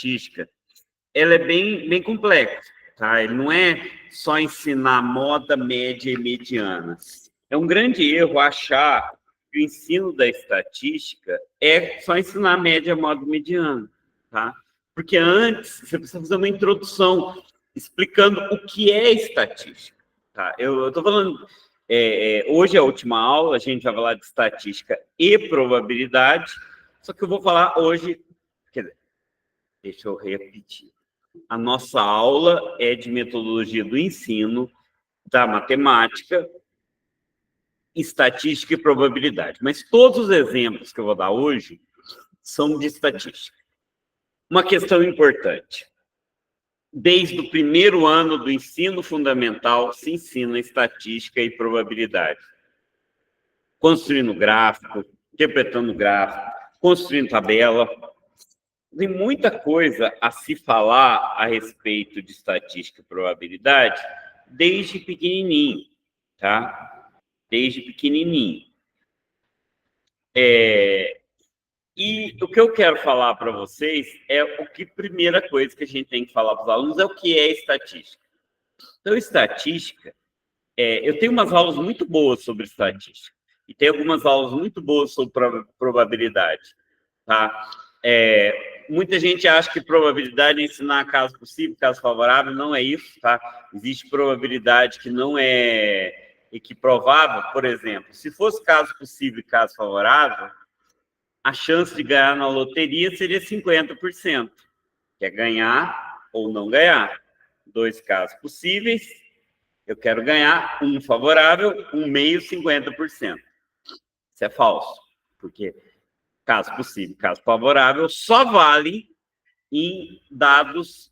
estatística, ela é bem complexa, tá? Ele não é só ensinar moda, média e mediana. É um grande erro achar que o ensino da estatística é só ensinar média, moda e mediana, tá? Porque antes você precisa fazer uma introdução explicando o que é estatística, tá? Eu estou falando... hoje é a última aula, a gente vai falar de estatística e probabilidade, só que eu vou falar hoje... Quer dizer, deixa eu repetir. A nossa aula é de metodologia do ensino, da matemática, estatística e probabilidade. Mas todos os exemplos que eu vou dar hoje são de estatística. Uma questão importante. Desde o primeiro ano do ensino fundamental se ensina estatística e probabilidade. Construindo gráfico, interpretando gráfico, construindo tabela. Tem muita coisa a se falar a respeito de estatística e probabilidade desde pequenininho, tá? Desde pequenininho. E o que eu quero falar para vocês é primeira coisa que a gente tem que falar para os alunos é o que é estatística. Então, estatística, eu tenho umas aulas muito boas sobre estatística e tem algumas aulas muito boas sobre probabilidade, tá? Muita gente acha que probabilidade é ensinar caso possível, caso favorável, não é isso, tá? Existe probabilidade que não é equiprovável, por exemplo, se fosse caso possível e caso favorável, a chance de ganhar na loteria seria 50%, que é ganhar ou não ganhar. 2 casos possíveis, eu quero ganhar, um favorável, um meio, 50%. Isso é falso, porque caso possível, caso favorável, só vale em dados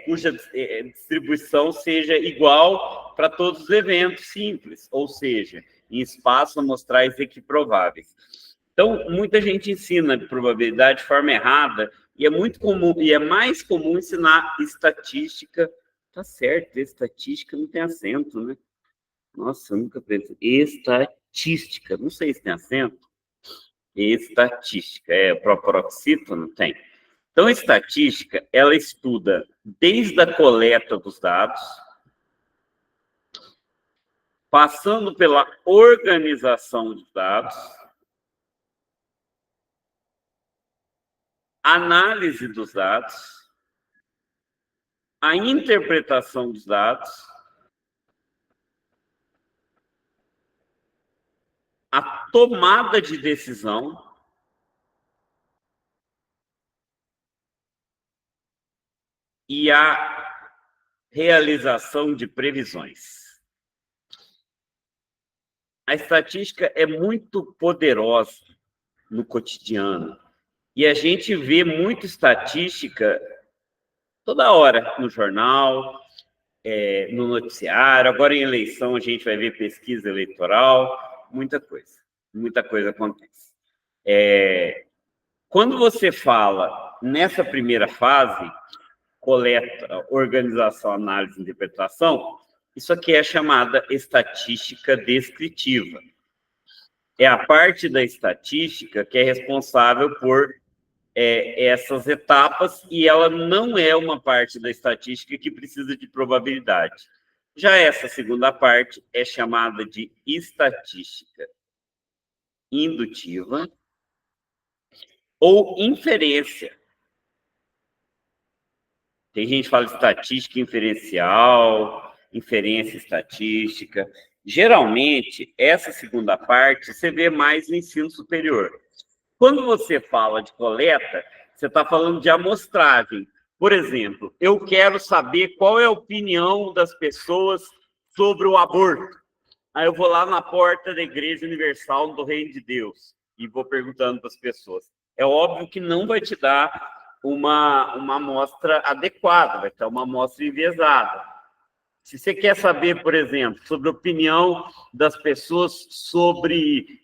cuja distribuição seja igual para todos os eventos simples, ou seja, em espaços amostrais equiprováveis. Então, muita gente ensina de probabilidade de forma errada, e é muito comum, e é mais comum ensinar estatística. Tá certo, estatística não tem acento, né? Nossa, eu nunca pensei. Estatística, não sei se tem acento. Estatística, o próprio paroxítono tem. Então, a estatística, ela estuda desde a coleta dos dados, passando pela organização dos dados, análise dos dados, a interpretação dos dados, a tomada de decisão e a realização de previsões. A estatística é muito poderosa no cotidiano e a gente vê muito estatística toda hora no jornal, no noticiário. Agora, em eleição, a gente vai ver pesquisa eleitoral, muita coisa acontece. Quando você fala nessa primeira fase, coleta, organização, análise e interpretação, isso aqui é chamada estatística descritiva. É a parte da estatística que é responsável por essas etapas, e ela não é uma parte da estatística que precisa de probabilidade. Já essa segunda parte é chamada de estatística indutiva ou inferência. Tem gente que fala estatística inferencial, inferência estatística. Geralmente, essa segunda parte você vê mais no ensino superior. Quando você fala de coleta, você está falando de amostragem. Por exemplo, eu quero saber qual é a opinião das pessoas sobre o aborto. Aí eu vou lá na porta da Igreja Universal do Reino de Deus e vou perguntando para as pessoas. É óbvio que não vai te dar uma amostra adequada, vai ter uma amostra enviesada. Se você quer saber, por exemplo, sobre a opinião das pessoas sobre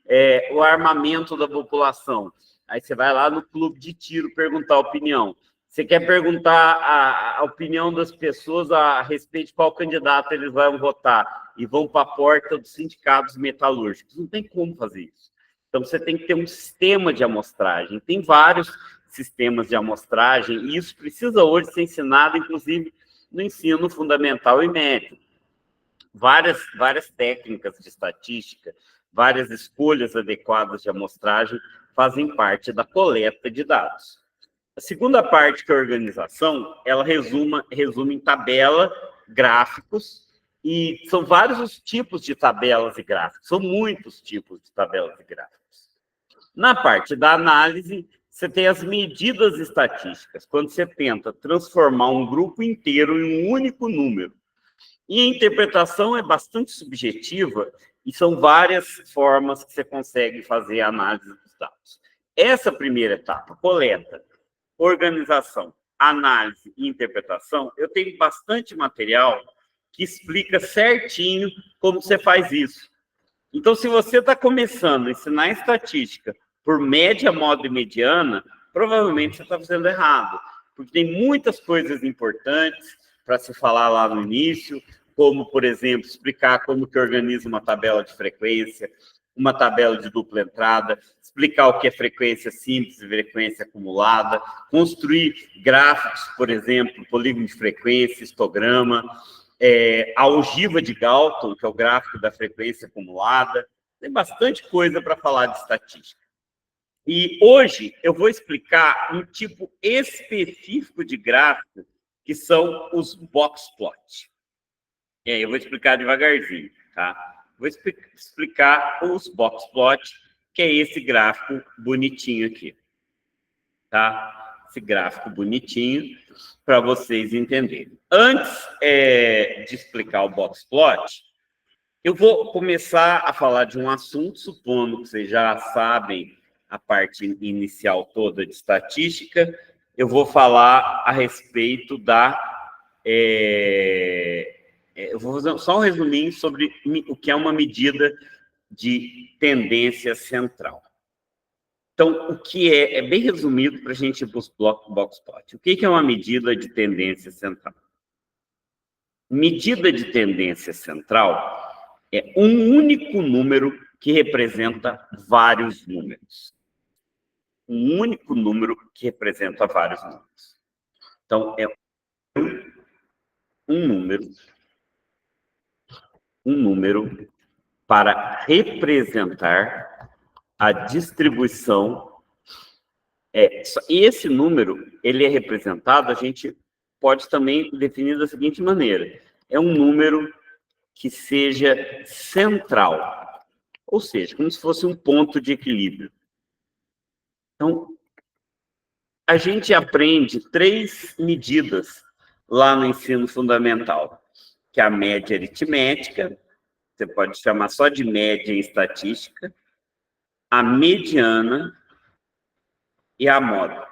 o armamento da população, aí você vai lá no clube de tiro perguntar a opinião. Você quer perguntar a opinião das pessoas a respeito de qual candidato eles vão votar e vão para a porta dos sindicatos metalúrgicos. Não tem como fazer isso. Então, você tem que ter um sistema de amostragem. Tem vários sistemas de amostragem, e isso precisa hoje ser ensinado, inclusive, no ensino fundamental e médio. Várias técnicas de estatística, várias escolhas adequadas de amostragem fazem parte da coleta de dados. A segunda parte, que é a organização, ela resume em tabela, gráficos, e são vários os tipos de tabelas e gráficos, são muitos tipos de tabelas e gráficos. Na parte da análise, você tem as medidas estatísticas, quando você tenta transformar um grupo inteiro em um único número. E a interpretação é bastante subjetiva, e são várias formas que você consegue fazer a análise dos dados. Essa primeira etapa, coleta, organização, análise e interpretação, eu tenho bastante material que explica certinho como você faz isso. Então, se você está começando a ensinar estatística por média, moda e mediana, provavelmente você está fazendo errado, porque tem muitas coisas importantes para se falar lá no início, como, por exemplo, explicar como que organiza uma tabela de frequência, uma tabela de dupla entrada, explicar o que é frequência simples e frequência acumulada, construir gráficos, por exemplo, polígono de frequência, histograma, a ogiva de Galton, que é o gráfico da frequência acumulada. Tem bastante coisa para falar de estatística. E hoje eu vou explicar um tipo específico de gráfico, que são os box plot. Eu vou explicar devagarzinho, tá? Vou explicar os box plot, que é esse gráfico bonitinho aqui, tá? Esse gráfico bonitinho, para vocês entenderem. Antes de explicar o box plot, eu vou começar a falar de um assunto, supondo que vocês já sabem a parte inicial toda de estatística. Eu vou falar a respeito da... eu vou fazer só um resuminho sobre o que é uma medida de tendência central. Então, o que é bem resumido para a gente ir para os box plot. O que é uma medida de tendência central? Medida de tendência central é um único número que representa vários números. Um único número que representa vários números. Então, é um número para representar a distribuição. E esse número, ele é representado, a gente pode também definir da seguinte maneira: é um número que seja central, ou seja, como se fosse um ponto de equilíbrio. Então, a gente aprende 3 medidas lá no ensino fundamental, que é a média aritmética, você pode chamar só de média em estatística, a mediana e a moda.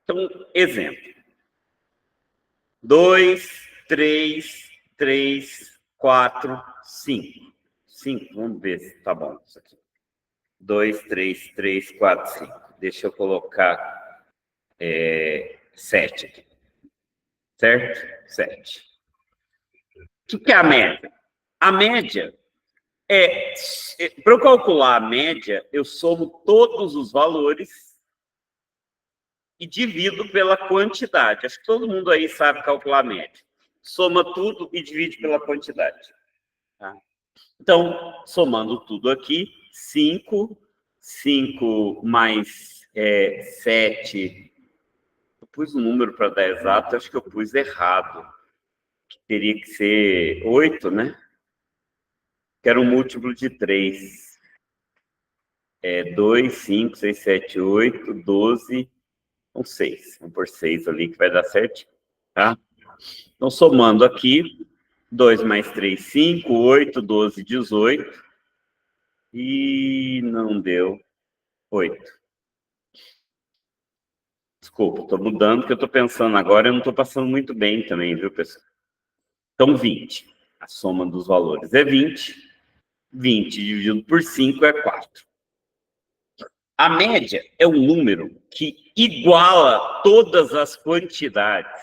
Então, exemplo. 2, 3, 3, 4, 5. 5, vamos ver se tá bom isso aqui. 2, 3, 3, 4, 5. Deixa eu colocar 7 aqui. Certo? 7. O que é a média? A média para eu calcular a média, eu somo todos os valores e divido pela quantidade. Acho que todo mundo aí sabe calcular a média. Soma tudo e divide pela quantidade. Tá? Então, somando tudo aqui, 5 mais 7. Eu pus um número para dar exato, acho que eu pus errado. Teria que ser 8, né? Que era um múltiplo de 3. 2, 5, 6, 7, 8, 12, 6. Vamos por 6 ali, que vai dar certo. Tá? Então, somando aqui, 2 mais 3, 5, 8, 12, 18. E não deu 8. Desculpa, estou mudando, porque eu estou pensando agora, eu não estou passando muito bem também, viu, pessoal? Então, 20. A soma dos valores é 20. 20 dividido por 5 é 4. A média é um número que iguala todas as quantidades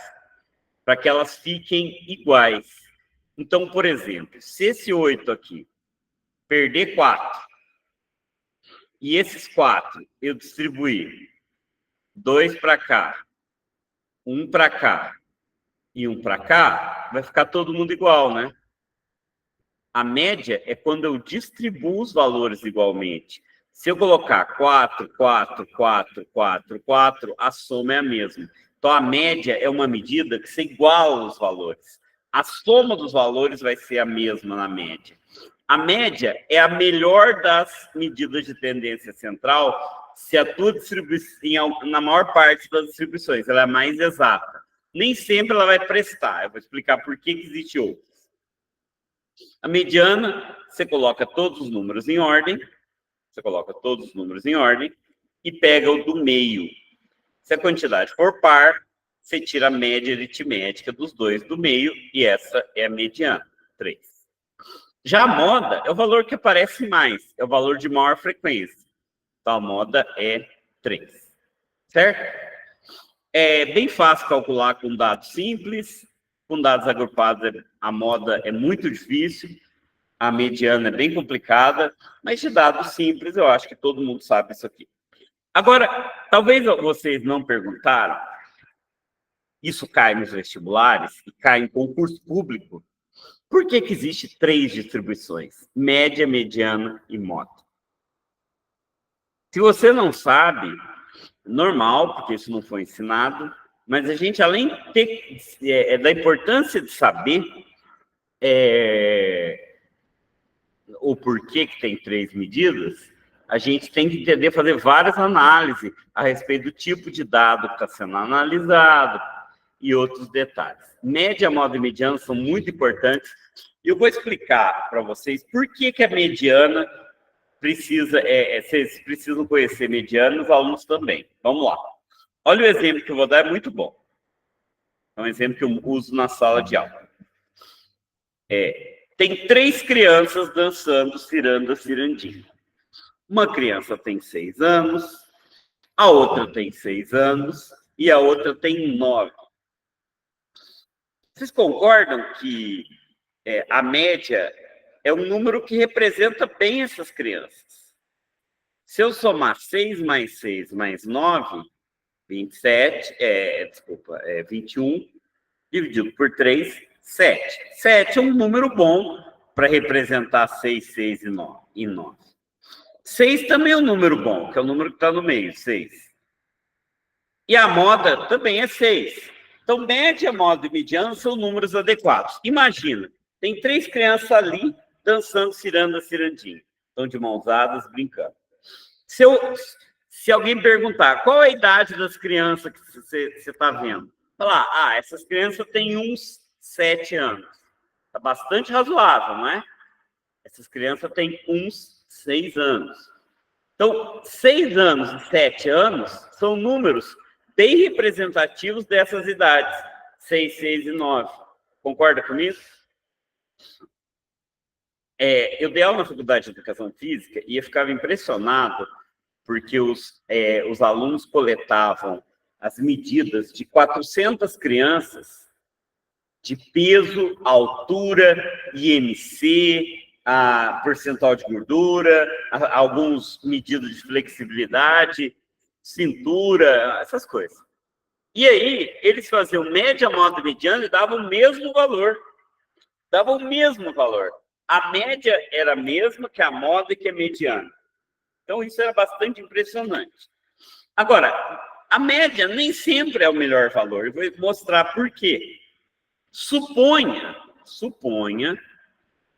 para que elas fiquem iguais. Então, por exemplo, se esse 8 aqui perder 4 e esses 4 eu distribuir 2 para cá, 1 para cá e 1 para cá, vai ficar todo mundo igual, né? A média é quando eu distribuo os valores igualmente. Se eu colocar 4, 4, 4, 4, 4, a soma é a mesma. Então, a média é uma medida que se iguala os valores. A soma dos valores vai ser a mesma na média. A média é a melhor das medidas de tendência central se a tua distribuição, na maior parte das distribuições, ela é mais exata. Nem sempre ela vai prestar. Eu vou explicar por que existe outras. A mediana, você coloca todos os números em ordem, e pega o do meio. Se a quantidade for par, você tira a média aritmética dos dois do meio, e essa é a mediana, 3. Já a moda é o valor que aparece mais, é o valor de maior frequência. Então, a moda é 3. Certo? É bem fácil calcular com dados simples, com dados agrupados, a moda é muito difícil, a mediana é bem complicada, mas de dados simples, eu acho que todo mundo sabe isso aqui. Agora, talvez vocês não perguntaram, isso cai nos vestibulares e cai em concurso público, por que existe 3 distribuições? Média, mediana e moda. Se você não sabe, normal, porque isso não foi ensinado, mas a gente, além da importância de saber o porquê que tem 3 medidas, a gente tem que entender, fazer várias análises a respeito do tipo de dado que está sendo analisado e outros detalhes. Média, moda e mediana são muito importantes. E eu vou explicar para vocês por que a mediana precisa... vocês precisam conhecer mediana e os alunos também. Vamos lá. Olha o exemplo que eu vou dar, é muito bom. É um exemplo que eu uso na sala de aula. Tem 3 crianças dançando ciranda, cirandinha. Uma criança tem 6 anos, a outra tem 6 anos e a outra tem 9. Vocês concordam que a média é um número que representa bem essas crianças? Se eu somar 6 mais 6 mais 9, 21, dividido por 3, 7. 7 é um número bom para representar 6, 6 e 9. 6 também é um número bom, que é o número que está no meio, 6. E a moda também é 6. Então, média, moda e mediana são números adequados. Imagina, tem 3 crianças ali dançando ciranda, cirandinha. Estão de mãos dadas, brincando. Se alguém perguntar qual é a idade das crianças que você está vendo, falar, essas crianças têm uns 7 anos. Está bastante razoável, não é? Essas crianças têm uns 6 anos. Então, 6 anos e 7 anos são números bem representativos dessas idades. 6, 6 e 9. Concorda comigo? Eu dei aula na Faculdade de Educação Física e eu ficava impressionado porque os alunos coletavam as medidas de 400 crianças de peso, altura, IMC, a percentual de gordura, alguns medidas de flexibilidade, cintura, essas coisas. E aí, eles faziam média, moda e mediana e davam o mesmo valor. A média era a mesma que a moda e que a mediana. Então, isso era bastante impressionante. Agora, a média nem sempre é o melhor valor. Eu vou mostrar por quê. Suponha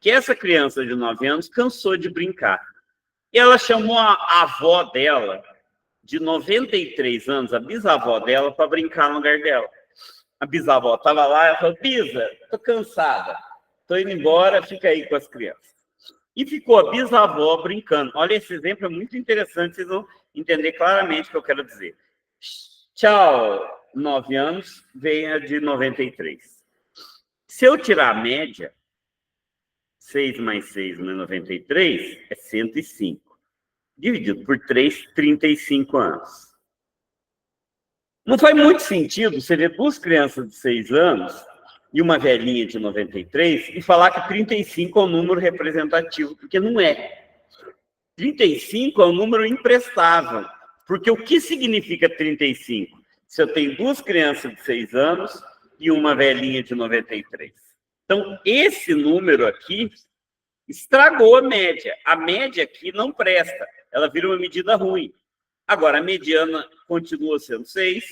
que essa criança de 9 anos cansou de brincar. E ela chamou a avó dela, de 93 anos, a bisavó dela, para brincar no lugar dela. A bisavó estava lá, ela falou, Bisa, estou cansada, estou indo embora, fica aí com as crianças. E ficou a bisavó brincando. Olha, esse exemplo é muito interessante, vocês vão entender claramente o que eu quero dizer. Tchau, 9 anos, venha de 93. Se eu tirar a média, 6 mais 6 mais 93 é 105. Dividido por 3, 35 anos. Não faz muito sentido você ver 2 crianças de 6 anos e uma velhinha de 93 e falar que 35 é um número representativo, porque não é. 35 é um número imprestável. Porque o que significa 35? Se eu tenho 2 crianças de 6 anos e uma velhinha de 93. Então, esse número aqui estragou a média. A média aqui não presta. Ela vira uma medida ruim. Agora, a mediana continua sendo 6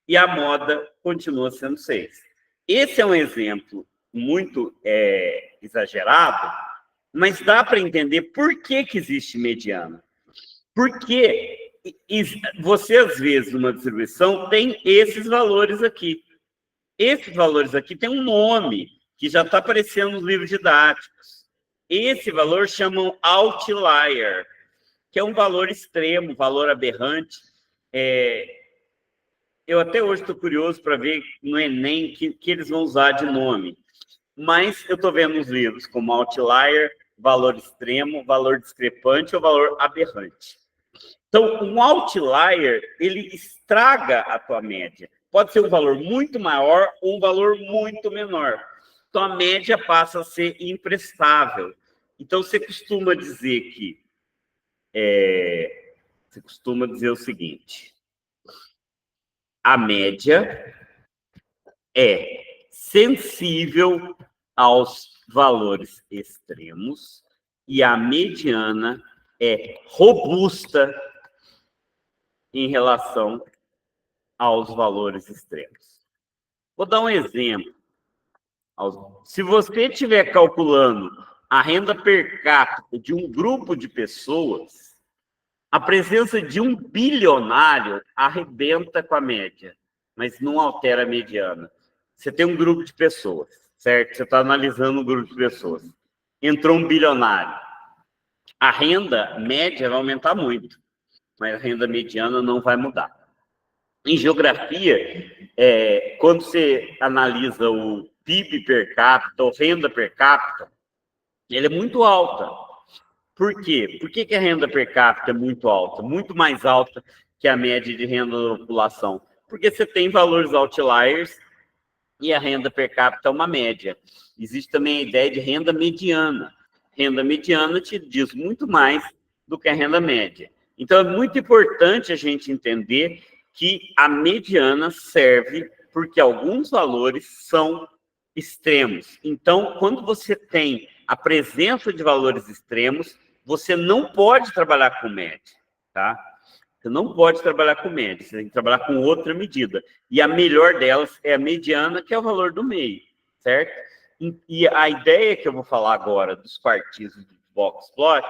e a moda continua sendo 6. Esse é um exemplo muito exagerado, mas dá para entender por que existe mediana. Porque você, às vezes, numa distribuição, tem esses valores aqui. Esses valores aqui têm um nome que já está aparecendo nos livros didáticos. Esse valor chamam outlier, que é um valor extremo, valor aberrante. Eu até hoje estou curioso para ver no Enem que eles vão usar de nome. Mas eu estou vendo nos livros como outlier, valor extremo, valor discrepante ou valor aberrante. Então, um outlier, ele estraga a tua média. Pode ser um valor muito maior ou um valor muito menor. Então, a média passa a ser imprestável. Então, você costuma dizer que... você costuma dizer o seguinte: a média é sensível aos valores extremos e a mediana é robusta em relação aos valores extremos. Vou dar um exemplo. Se você estiver calculando a renda per capita de um grupo de pessoas, a presença de um bilionário arrebenta com a média, mas não altera a mediana. Você tem um grupo de pessoas, certo? Você está analisando um grupo de pessoas. Entrou um bilionário. A renda média vai aumentar muito, mas a renda mediana não vai mudar. Em geografia, quando você analisa o PIB per capita, ou renda per capita, ele é muito alta. Por quê? Por que a renda per capita é muito alta? Muito mais alta que a média de renda da população. Porque você tem valores outliers e a renda per capita é uma média. Existe também a ideia de renda mediana. Renda mediana te diz muito mais do que a renda média. Então, é muito importante a gente entender que a mediana serve porque alguns valores são extremos. Então, quando você tem a presença de valores extremos, você não pode trabalhar com média, tá? Você não pode trabalhar com média, você tem que trabalhar com outra medida. E a melhor delas é a mediana, que é o valor do meio, certo? E a ideia que eu vou falar agora dos quartis do box plot,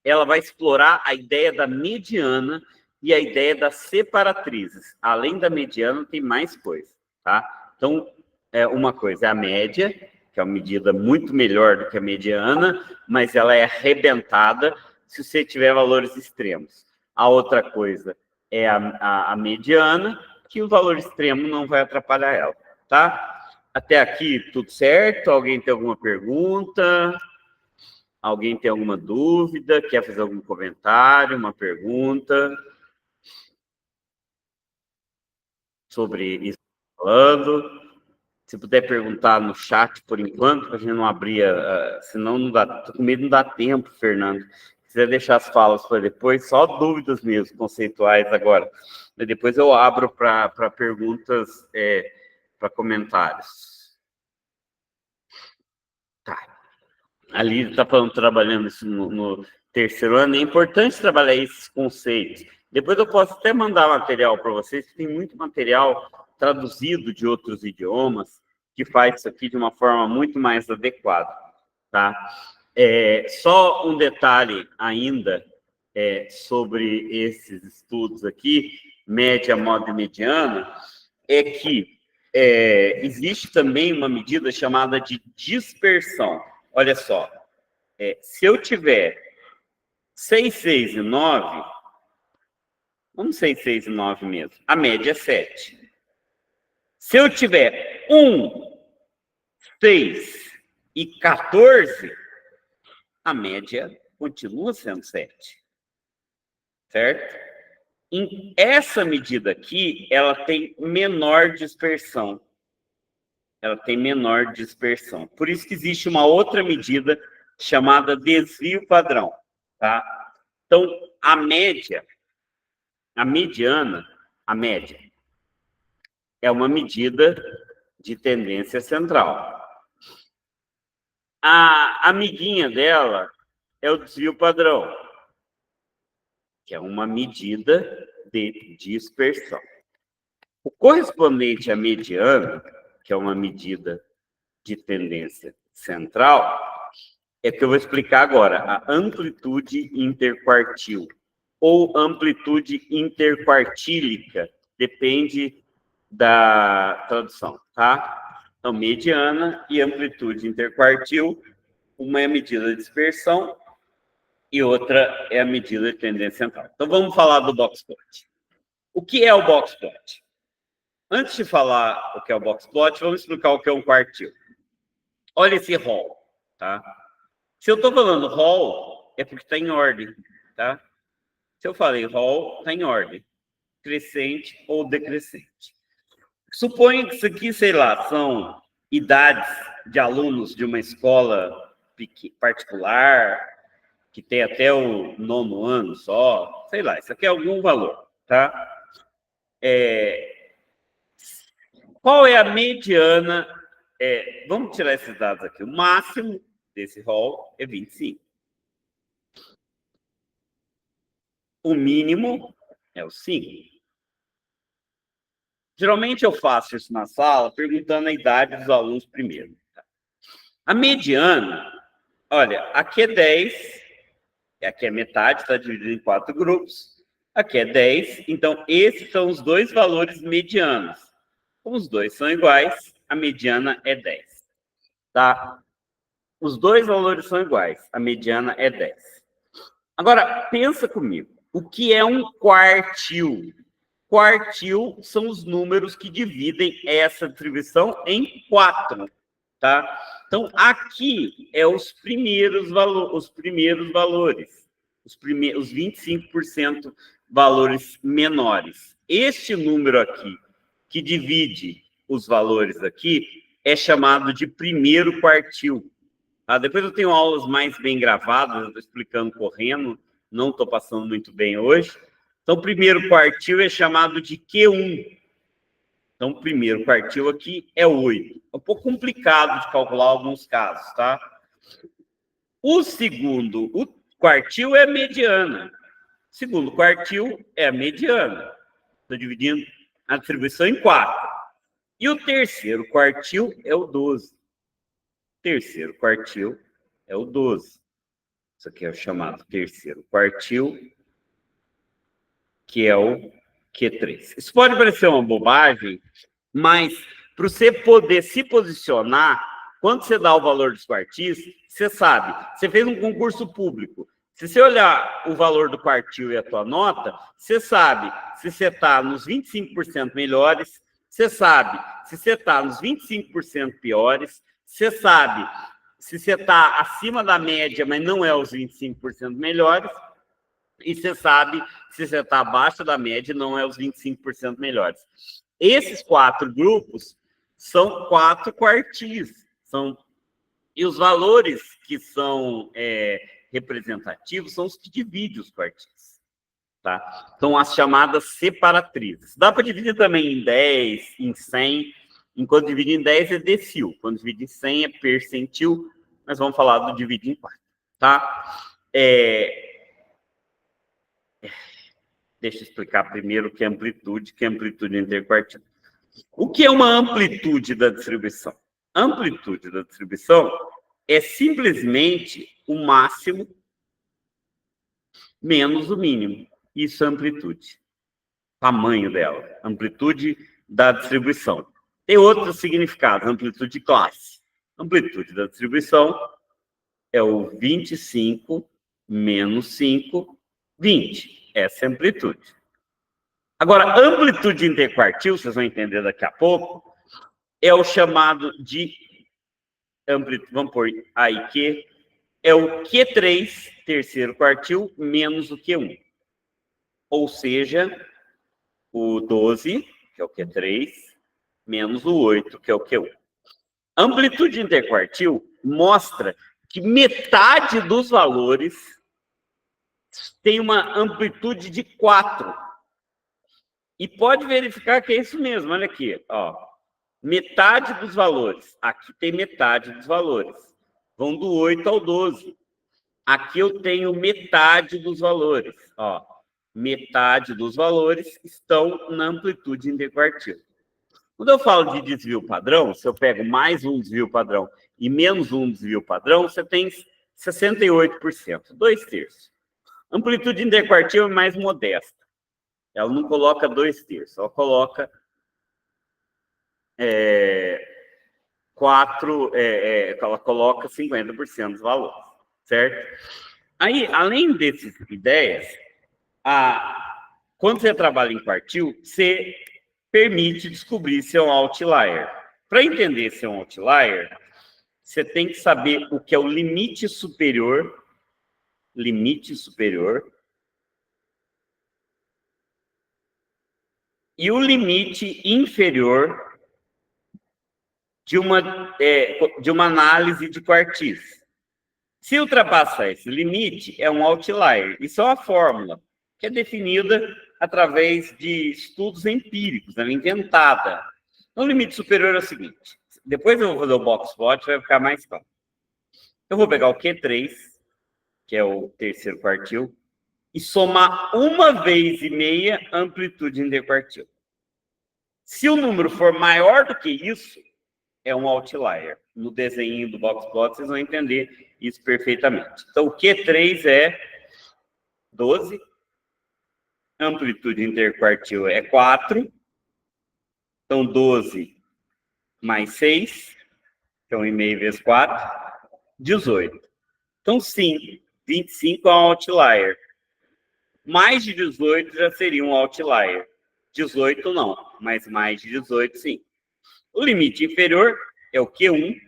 ela vai explorar a ideia da mediana e a ideia das separatrizes. Além da mediana, tem mais coisa, tá? Então, uma coisa é a média, que é uma medida muito melhor do que a mediana, mas ela é arrebentada se você tiver valores extremos. A outra coisa é a mediana, que o valor extremo não vai atrapalhar ela, tá? Até aqui, tudo certo? Alguém tem alguma pergunta? Alguém tem alguma dúvida? Quer fazer algum comentário, uma pergunta sobre isso que eu tô falando? Se puder perguntar no chat por enquanto, para a gente não abrir, senão não dá. Estou com medo de não dar tempo, Fernando. Se quiser deixar as falas para depois, só dúvidas mesmo, conceituais agora. Mas depois eu abro para perguntas, para comentários. Tá. A Lídia está trabalhando isso no terceiro ano. É importante trabalhar esses conceitos. Depois eu posso até mandar material para vocês, tem muito material traduzido de outros idiomas que faz isso aqui de uma forma muito mais adequada, tá? Só um detalhe ainda sobre esses estudos aqui, média, moda e mediana, é que existe também uma medida chamada de dispersão. Olha só, se eu tiver 6, 6 e 9, vamos 6, 6 e 9 mesmo, a média é 7. Se eu tiver 1, 6 e 14, a média continua sendo 7. Certo? Essa medida aqui, ela tem menor dispersão. Ela tem menor dispersão. Por isso que existe uma outra medida chamada desvio padrão, tá? Então, a média a mediana, a média, é uma medida de tendência central. A amiguinha dela é o desvio padrão, que é uma medida de dispersão. O correspondente à mediana, que é uma medida de tendência central, é que eu vou explicar agora, a amplitude interquartil, ou amplitude interquartílica, depende da tradução, tá? Então, mediana e amplitude interquartil, uma é a medida de dispersão e outra é a medida de tendência central. Então, vamos falar do box plot. O que é o box plot? Antes de falar o que é o box plot, vamos explicar o que é um quartil. Olha esse rol, tá? Se eu estou falando rol, é porque está em ordem, tá? Se eu falei rol, está em ordem, crescente ou decrescente. Suponha que isso aqui, sei lá, são idades de alunos de uma escola particular, que tem até o 9º ano só, sei lá, isso aqui é algum valor, tá? Qual é a mediana? Vamos tirar esses dados aqui. O máximo desse rol é 25. O mínimo é o 5. Geralmente eu faço isso na sala, perguntando a idade dos alunos primeiro. A mediana, olha, aqui é 10, aqui é metade, está dividido em 4 grupos. Aqui é 10, então esses são os dois valores medianos. Como os dois são iguais, a mediana é 10. Tá? Os dois valores são iguais, a mediana é 10. Agora, pensa comigo, o que é um quartil? Quartil são os números que dividem essa distribuição em 4, tá? Então, aqui é os primeiros valores, os 25% valores menores. Este número aqui, que divide os valores aqui, é chamado de primeiro quartil. Tá? Depois eu tenho aulas mais bem gravadas, eu estou explicando correndo, não estou passando muito bem hoje. Então, o primeiro quartil é chamado de Q1. Então, o primeiro quartil aqui é 8. É um pouco complicado de calcular alguns casos, tá? O quartil é a mediana. O segundo quartil é a mediana. Estou dividindo a distribuição em 4. E o terceiro quartil é o 12. O terceiro quartil é o 12. Isso aqui é o chamado terceiro quartil, que é o Q3. Isso pode parecer uma bobagem, mas para você poder se posicionar, quando você dá o valor dos quartis, você sabe, você fez um concurso público, se você olhar o valor do quartil e a tua nota, você sabe se você está nos 25% melhores, você sabe se você está nos 25% piores, você sabe se você está acima da média, mas não é os 25% melhores, e você sabe se você está abaixo da média, não é os 25% melhores. Esses 4 grupos são 4 quartis. E os valores que são representativos são os que dividem os quartis. Tá? São as chamadas separatrizes. Dá para dividir também em 10, em 100. Enquanto dividir em 10 é decil. Quando dividir em 100 é percentil. Nós vamos falar do dividir em 4. Tá? Deixa eu explicar primeiro o que é amplitude interquartil. O que é uma amplitude da distribuição? A amplitude da distribuição é simplesmente o máximo menos o mínimo. Isso é amplitude. Tamanho dela. Amplitude da distribuição. Tem outros significados. Amplitude de classe. Amplitude da distribuição é o 25 menos 5, 20. Essa é a amplitude. Agora, amplitude interquartil, vocês vão entender daqui a pouco, é o chamado de amplitude, vamos pôr aí que é o Q3, terceiro quartil, menos o Q1. Ou seja, o 12, que é o Q3, menos o 8, que é o Q1. Amplitude interquartil mostra que metade dos valores tem uma amplitude de 4. E pode verificar que é isso mesmo, olha aqui, ó. Metade dos valores. Aqui tem metade dos valores. Vão do 8 ao 12. Aqui eu tenho metade dos valores, ó. Metade dos valores estão na amplitude interquartil. Quando eu falo de desvio padrão, se eu pego mais um desvio padrão e menos um desvio padrão, você tem 68%, 2/3. Amplitude interquartil é mais modesta. Ela não coloca 2/3, ela coloca 50% dos valores, certo? Aí, além dessas ideias, quando você trabalha em quartil, você permite descobrir se é um outlier. Para entender se é um outlier, você tem que saber o que é o limite superior e o limite inferior de uma análise de quartis. Se ultrapassar esse limite, é um outlier. Isso é uma fórmula que é definida através de estudos empíricos, ela é inventada. O limite superior é o seguinte, depois eu vou fazer o box plot, vai ficar mais claro. Eu vou pegar o Q3, que é o terceiro quartil, e somar 1,5 a amplitude interquartil. Se o número for maior do que isso, é um outlier. No desenho do box plot, vocês vão entender isso perfeitamente. Então, o Q3 é 12, amplitude interquartil é 4, então 12 mais 6, então 1,5 vezes 4, 18. Então, sim, 25 é um outlier. Mais de 18 já seria um outlier. 18 não, mas mais de 18 sim. O limite inferior é o Q1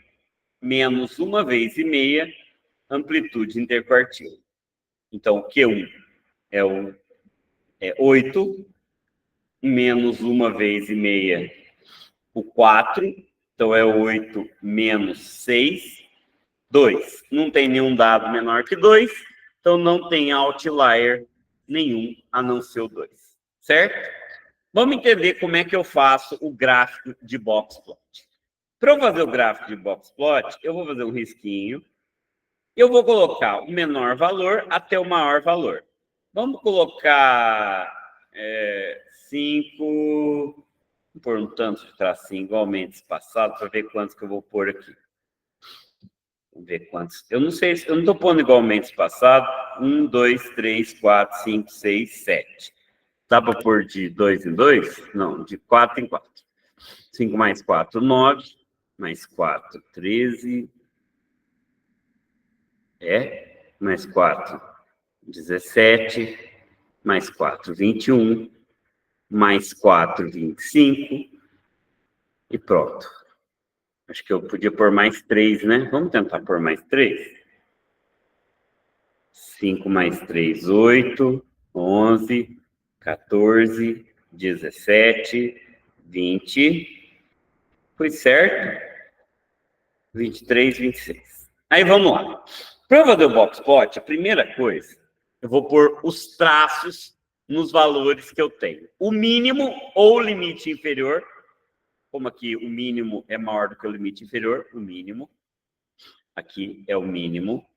menos 1,5 amplitude interquartil. Então, o Q1 é 8 menos 1,5 o 4. Então, é 8 menos 6, 2. Não tem nenhum dado menor que 2, então não tem outlier nenhum a não ser o 2. Certo? Vamos entender como é que eu faço o gráfico de box plot. Para eu fazer o gráfico de box plot, eu vou fazer um risquinho. Eu vou colocar o menor valor até o maior valor. Vamos colocar 5... Vou pôr um tanto de tracinho igualmente espaçado para ver quantos que eu vou pôr aqui. Vamos ver quantos. Eu não sei, eu não estou pondo igualmente espaçado. 1, 2, 3, 4, 5, 6, 7. Dá para pôr de 2 em 2? Não, de 4 em 4. 5 mais 4, 9. Mais 4, 13. Mais 4, 17. Mais 4, 21. Mais 4, 25. E pronto. Acho que eu podia pôr mais 3, né? Vamos tentar pôr mais 3. 5 mais 3, 8. 11. 14, 17, 20, foi certo? 23, 26. Aí vamos lá. Para fazer o box plot, a primeira coisa, eu vou pôr os traços nos valores que eu tenho. O mínimo ou o limite inferior, como aqui o mínimo é maior do que o limite inferior, o mínimo. Aqui é o mínimo.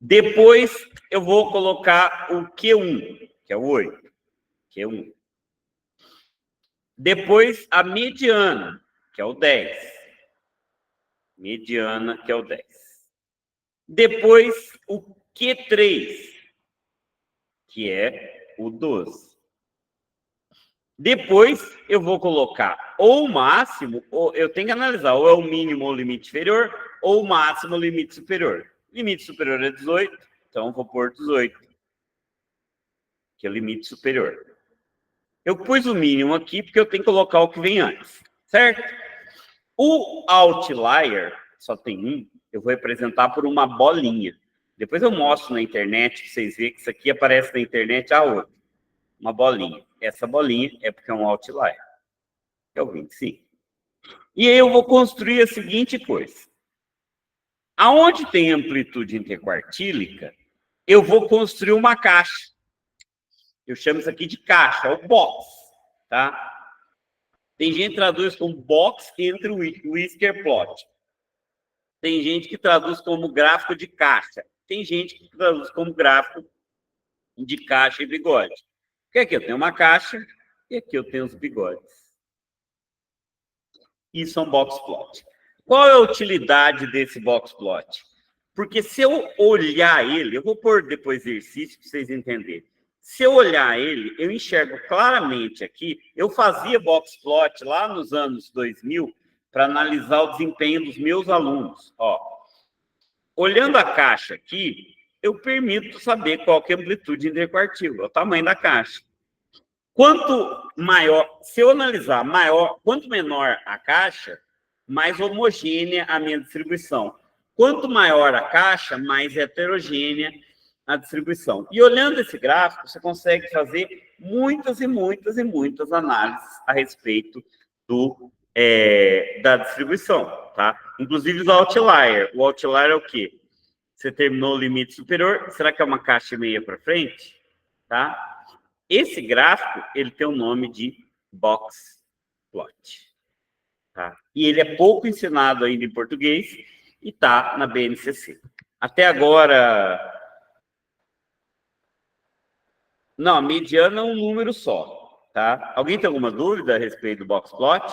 Depois eu vou colocar o Q1, que é o 8. Q1. Depois, a mediana, que é o 10. Mediana, que é o 10. Depois, o Q3, que é o 12. Depois, eu vou colocar ou o máximo, ou eu tenho que analisar, ou é o mínimo ou o limite inferior, ou o máximo ou o limite superior. Limite superior é 18, então vou pôr 18, que é o limite superior. Eu pus o mínimo aqui porque eu tenho que colocar o que vem antes, certo? O outlier, só tem um, eu vou representar por uma bolinha. Depois eu mostro na internet, para vocês verem que isso aqui aparece na internet a outra. Uma bolinha. Essa bolinha é porque é um outlier, que é o 25. E aí eu vou construir a seguinte coisa. Aonde tem amplitude interquartílica, eu vou construir uma caixa. Eu chamo isso aqui de caixa, é o box, tá? Tem gente que traduz como box entre o whisker plot. Tem gente que traduz como gráfico de caixa. Tem gente que traduz como gráfico de caixa e bigode. Porque aqui eu tenho uma caixa e aqui eu tenho os bigodes. Isso é um box plot. Qual é a utilidade desse box plot? Porque se eu olhar ele, eu vou pôr depois exercício para vocês entenderem. Se eu olhar ele, eu enxergo claramente aqui. Eu fazia box plot lá nos anos 2000 para analisar o desempenho dos meus alunos. Ó, olhando a caixa aqui, eu permito saber qual que é a amplitude interquartil, é o tamanho da caixa. Quanto maior, se eu analisar maior, quanto menor a caixa, mais homogênea a minha distribuição. Quanto maior a caixa, mais heterogênea a distribuição. E olhando esse gráfico, você consegue fazer muitas e muitas e muitas análises a respeito da distribuição, tá? Inclusive os outlier. O outlier é o quê? Você terminou o limite superior, será que é uma caixa e meia para frente? Tá? Esse gráfico, ele tem o nome de box plot. Tá? E ele é pouco ensinado ainda em português e está na BNCC. Até agora... Não, a mediana é um número só. Tá? Alguém tem alguma dúvida a respeito do box plot?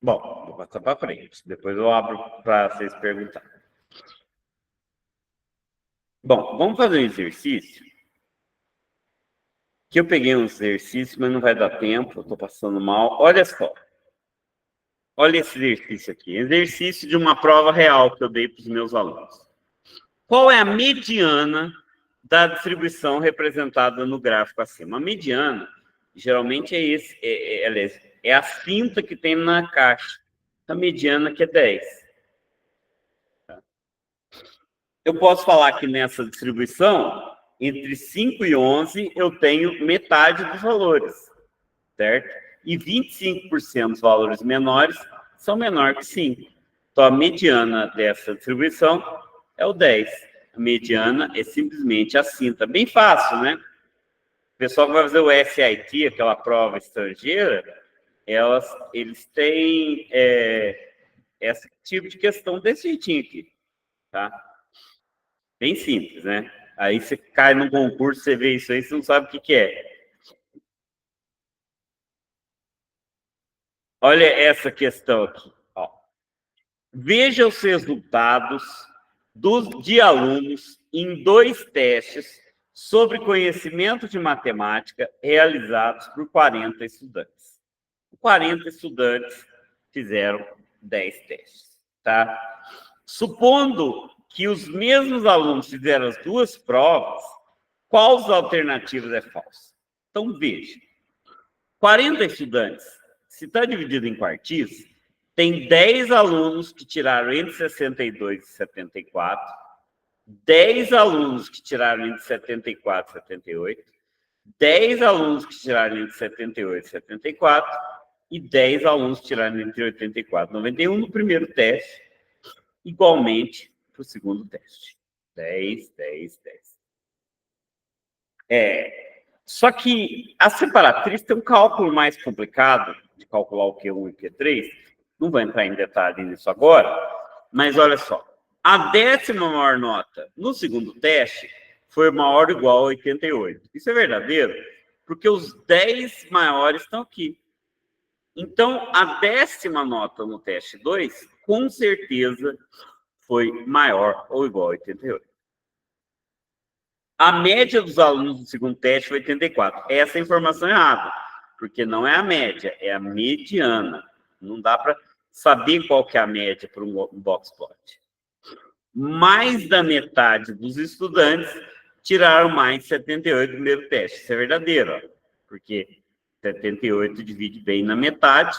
Bom, vou passar para frente. Depois eu abro para vocês perguntarem. Bom, vamos fazer um exercício. Que eu peguei um exercício, mas não vai dar tempo, eu estou passando mal. Olha só. Olha esse exercício aqui. Exercício de uma prova real que eu dei para os meus alunos. Qual é a mediana da distribuição representada no gráfico acima? A mediana, geralmente, é a cinta que tem na caixa. A mediana que é 10. Eu posso falar que nessa distribuição, entre 5 e 11, eu tenho metade dos valores, certo? E 25% dos valores menores são menores que 5. Então, a mediana dessa distribuição é o 10. A mediana é simplesmente a cinta. Bem fácil, né? O pessoal que vai fazer o SAT, aquela prova estrangeira, eles têm esse tipo de questão desse jeitinho aqui, tá? Bem simples, né? Aí você cai num concurso, você vê isso aí, você não sabe o que é. Olha essa questão aqui. Ó. Veja os resultados de alunos em 2 testes sobre conhecimento de matemática realizados por 40 estudantes. 40 estudantes fizeram 10 testes, tá? Supondo que os mesmos alunos fizeram as 2 provas, qual das alternativas é falsa? Então, veja. 40 estudantes, se está dividido em quartis, tem 10 alunos que tiraram entre 62 e 74, 10 alunos que tiraram entre 74 e 78, 10 alunos que tiraram entre 78 e 74 e 10 alunos que tiraram entre 84 e 91 no primeiro teste, igualmente para o segundo teste. 10, 10, 10. Só que a separatriz tem um cálculo mais complicado de calcular o Q1 e o Q3. Não vou entrar em detalhe nisso agora, mas olha só. A 10ª maior nota no segundo teste foi maior ou igual a 88. Isso é verdadeiro? Porque os 10 maiores estão aqui. Então, a 10ª nota no teste 2, com certeza, foi maior ou igual a 88. A média dos alunos do segundo teste foi 84. Essa é a informação errada, porque não é a média, é a mediana. Não dá para saber qual que é a média para um box plot. Mais da metade dos estudantes tiraram mais de 78 no primeiro teste. Isso é verdadeiro, ó, porque 78 divide bem na metade,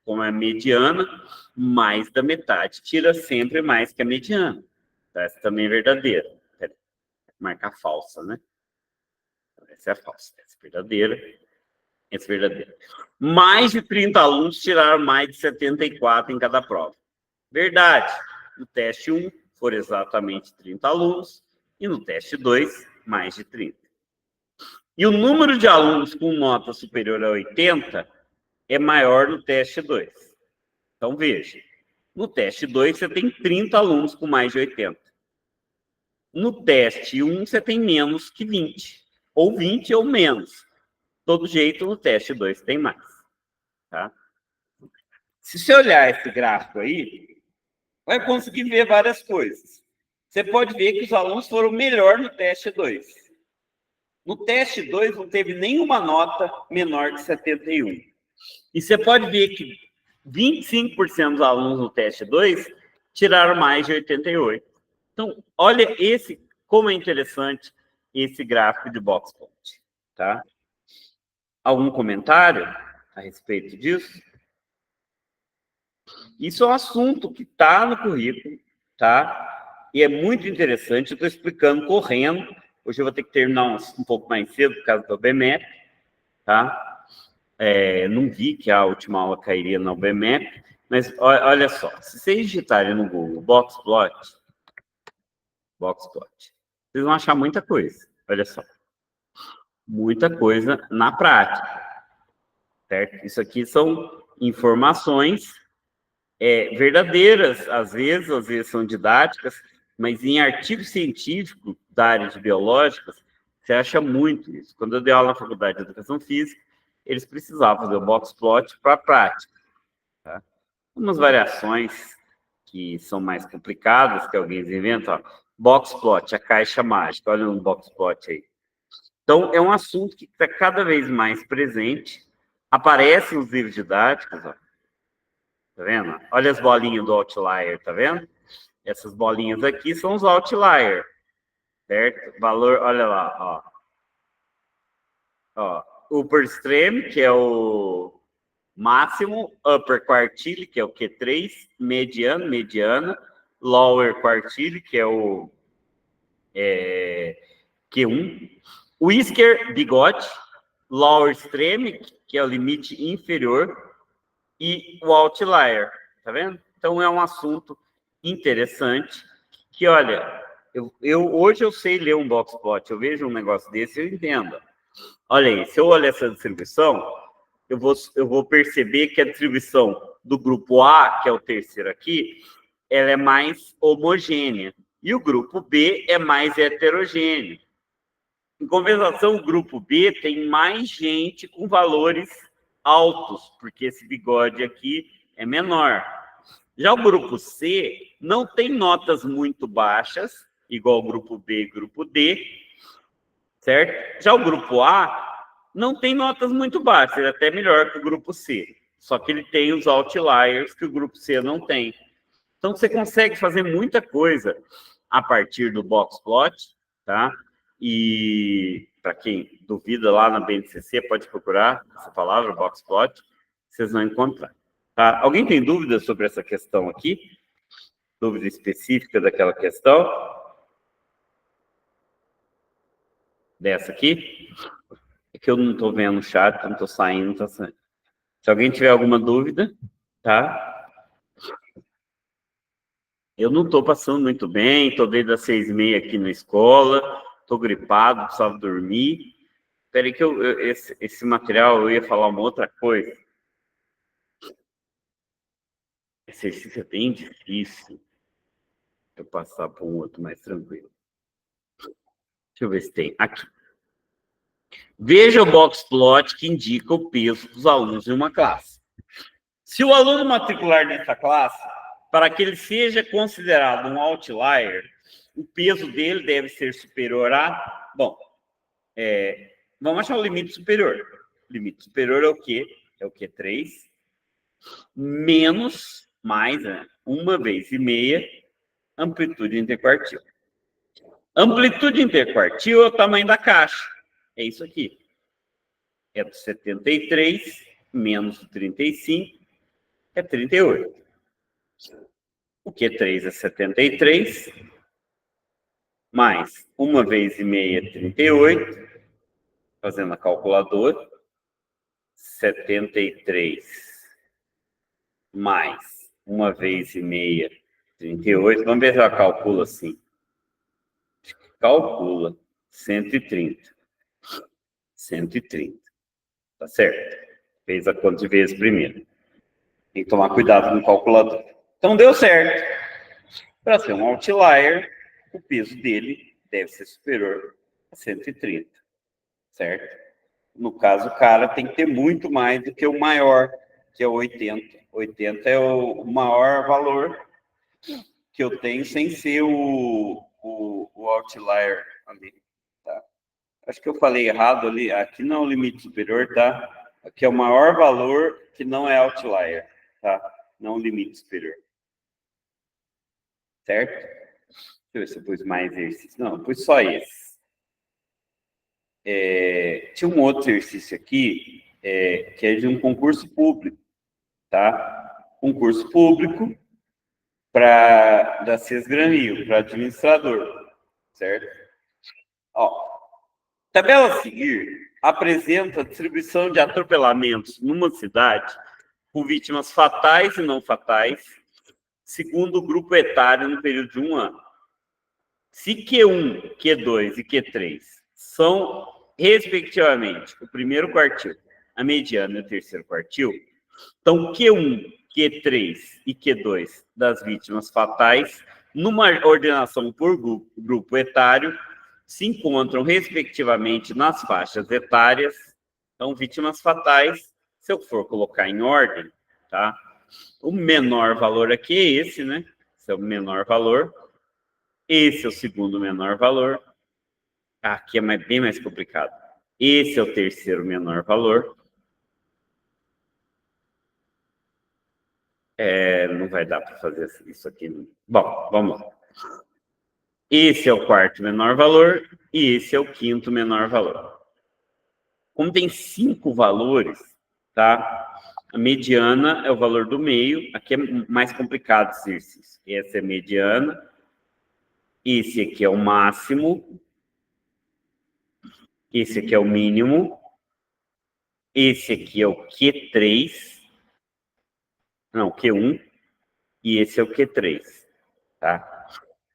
como é a mediana, mais da metade tira sempre mais que a mediana. Essa também é verdadeira. Marcar falsa, né? Essa é falsa, essa é verdadeira. Essa é verdadeira. Mais de 30 alunos tiraram mais de 74 em cada prova. Verdade. No teste 1, foram exatamente 30 alunos, e no teste 2, mais de 30. E o número de alunos com nota superior a 80 é maior no teste 2. Então, veja, no teste 2, você tem 30 alunos com mais de 80. No teste 1, você tem menos que 20. Ou 20 ou menos. Todo jeito, no teste 2 tem mais. Tá? Se você olhar esse gráfico aí, vai conseguir ver várias coisas. Você pode ver que os alunos foram melhor no teste 2. No teste 2, não teve nenhuma nota menor que 71. E você pode ver que 25% dos alunos no teste 2 tiraram mais de 88. Então, olha como é interessante esse gráfico de box plot, tá? Algum comentário a respeito disso? Isso é um assunto que está no currículo, tá? E é muito interessante. Eu estou explicando correndo. Hoje eu vou ter que terminar um pouco mais cedo por causa do BMEP, tá? Não vi que a última aula cairia no BMEP, mas olha só, se vocês digitarem no Google Boxplot, vocês vão achar muita coisa, olha só. Muita coisa na prática, certo? Isso aqui são informações verdadeiras, às vezes são didáticas, mas em artigo científico da área de biológicas, você acha muito isso. Quando eu dei aula na Faculdade de Educação Física, eles precisavam fazer o boxplot para a prática. Tá? Umas variações que são mais complicadas, que alguém inventa, boxplot, a caixa mágica, olha no boxplot aí. Então, é um assunto que está cada vez mais presente, aparece nos livros didáticos, ó. Tá vendo? Olha as bolinhas do outlier, tá vendo? Essas bolinhas aqui são os outlier, certo? Valor, olha lá, ó. Upper extreme, que é o máximo, upper quartile, que é o Q3, mediana, lower quartile, que é o Q1, whisker, bigode, lower extreme, que é o limite inferior, e o outlier, tá vendo? Então é um assunto interessante que, olha, hoje eu sei ler um boxplot, eu vejo um negócio desse, eu entendo. Olha aí, se eu olhar essa distribuição, eu vou perceber que a distribuição do grupo A, que é o terceiro aqui, ela é mais homogênea. E o grupo B é mais heterogêneo. Em compensação, o grupo B tem mais gente com valores altos, porque esse bigode aqui é menor. Já o grupo C não tem notas muito baixas, igual o grupo B e grupo D, certo? Já o grupo A não tem notas muito baixas, ele é até melhor que o grupo C, só que ele tem os outliers que o grupo C não tem. Então, você consegue fazer muita coisa a partir do boxplot, tá? E para quem duvida lá na BNCC, pode procurar essa palavra, boxplot, vocês vão encontrar. Tá? Alguém tem dúvida sobre essa questão aqui? Dúvida específica daquela questão? Dessa aqui? É que eu não estou vendo o chat, não estou saindo, não tá saindo. Se alguém tiver alguma dúvida, tá? Eu não estou passando muito bem, estou desde as 6h30 aqui na escola, estou gripado, precisava dormir. Espera aí que esse material eu ia falar uma outra coisa. Esse exercício é bem difícil. Eu passar para um outro mais tranquilo. Deixa eu ver se tem. Aqui. Veja o boxplot que indica o peso dos alunos em uma classe. Se o aluno matricular nessa classe, para que ele seja considerado um outlier, o peso dele deve ser superior a... Bom, vamos achar o limite superior. O limite superior é o quê? É o Q3 menos, mais, 1,5 amplitude interquartil. Amplitude interquartil é o tamanho da caixa. É isso aqui. É do 73 menos o 35 é 38. O Q3 é 73 mais 1,5 é 38, fazendo a calculadora, 73 mais 1 vezes e meia, 38. Vamos ver se ela calcula assim. Calcula 130. 130. Tá certo? Fez a conta de vezes primeiro. Tem que tomar cuidado com o calculador. Então, deu certo. Para ser um outlier, o peso dele deve ser superior a 130. Certo? No caso, o cara tem que ter muito mais do que o maior, que é o 80. 80 é o maior valor que eu tenho sem ser o outlier ali. Tá? Acho que eu falei errado ali. Aqui não é o limite superior, tá? Aqui é o maior valor que não é outlier, tá? Não o limite superior. Certo? Deixa eu ver se eu pus mais exercício. Não, eu pus só esse. Tinha um outro exercício aqui, que é de um concurso público, tá? Concurso público da CESGRAN Rio, para administrador, certo? Ó, tabela a seguir apresenta a distribuição de atropelamentos numa cidade com vítimas fatais e não fatais, segundo o grupo etário no período de 1 ano. Se Q1, Q2 e Q3 são, respectivamente, o primeiro quartil, a mediana e o terceiro quartil, então Q1, Q3 e Q2 das vítimas fatais, numa ordenação por grupo etário, se encontram, respectivamente, nas faixas etárias. Então, vítimas fatais, se eu for colocar em ordem, tá? O menor valor aqui é esse, né? Esse é o menor valor. Esse é o segundo menor valor. Aqui é bem mais complicado. Esse é o terceiro menor valor. Não vai dar para fazer isso aqui. Bom, vamos lá. Esse é o quarto menor valor e esse é o quinto menor valor. Como tem 5 valores, tá? A mediana é o valor do meio. Aqui é mais complicado esse exercício. Essa é a mediana. Esse aqui é o máximo. Esse aqui é o mínimo. Esse aqui é o Q3. Não, Q1. E esse é o Q3. Tá?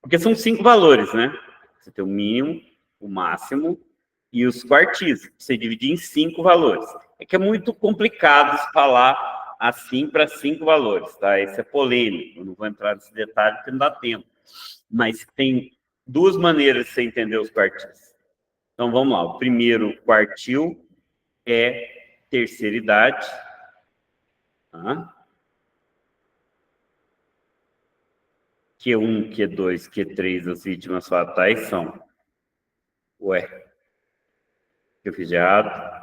Porque são 5 valores, né? Você tem o mínimo, o máximo e os quartis. Você divide em 5 valores. É que é muito complicado falar assim para 5 valores, tá? Esse é polêmico. Eu não vou entrar nesse detalhe porque não dá tempo. Mas tem 2 maneiras de você entender os quartis. Então, vamos lá. O primeiro quartil é terceira idade. Tá? Q1, Q2, Q3, as vítimas fatais são... Ué, eu fiz errado.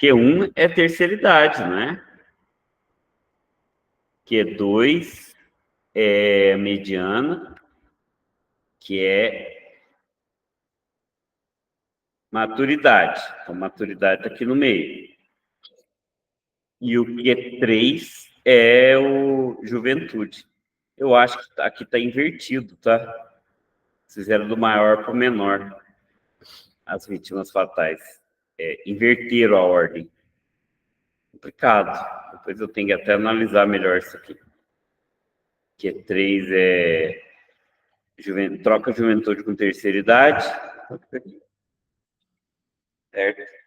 Q1 é terceira idade, né? Q2 é mediana, que é maturidade. Então, maturidade está aqui no meio. E o Q3 é o juventude. Eu acho que aqui está invertido, tá? Fizeram do maior para o menor. As vítimas fatais. Inverteram a ordem. Complicado. Depois eu tenho que até analisar melhor isso aqui. Q3 é troca juventude com terceira idade. Certo?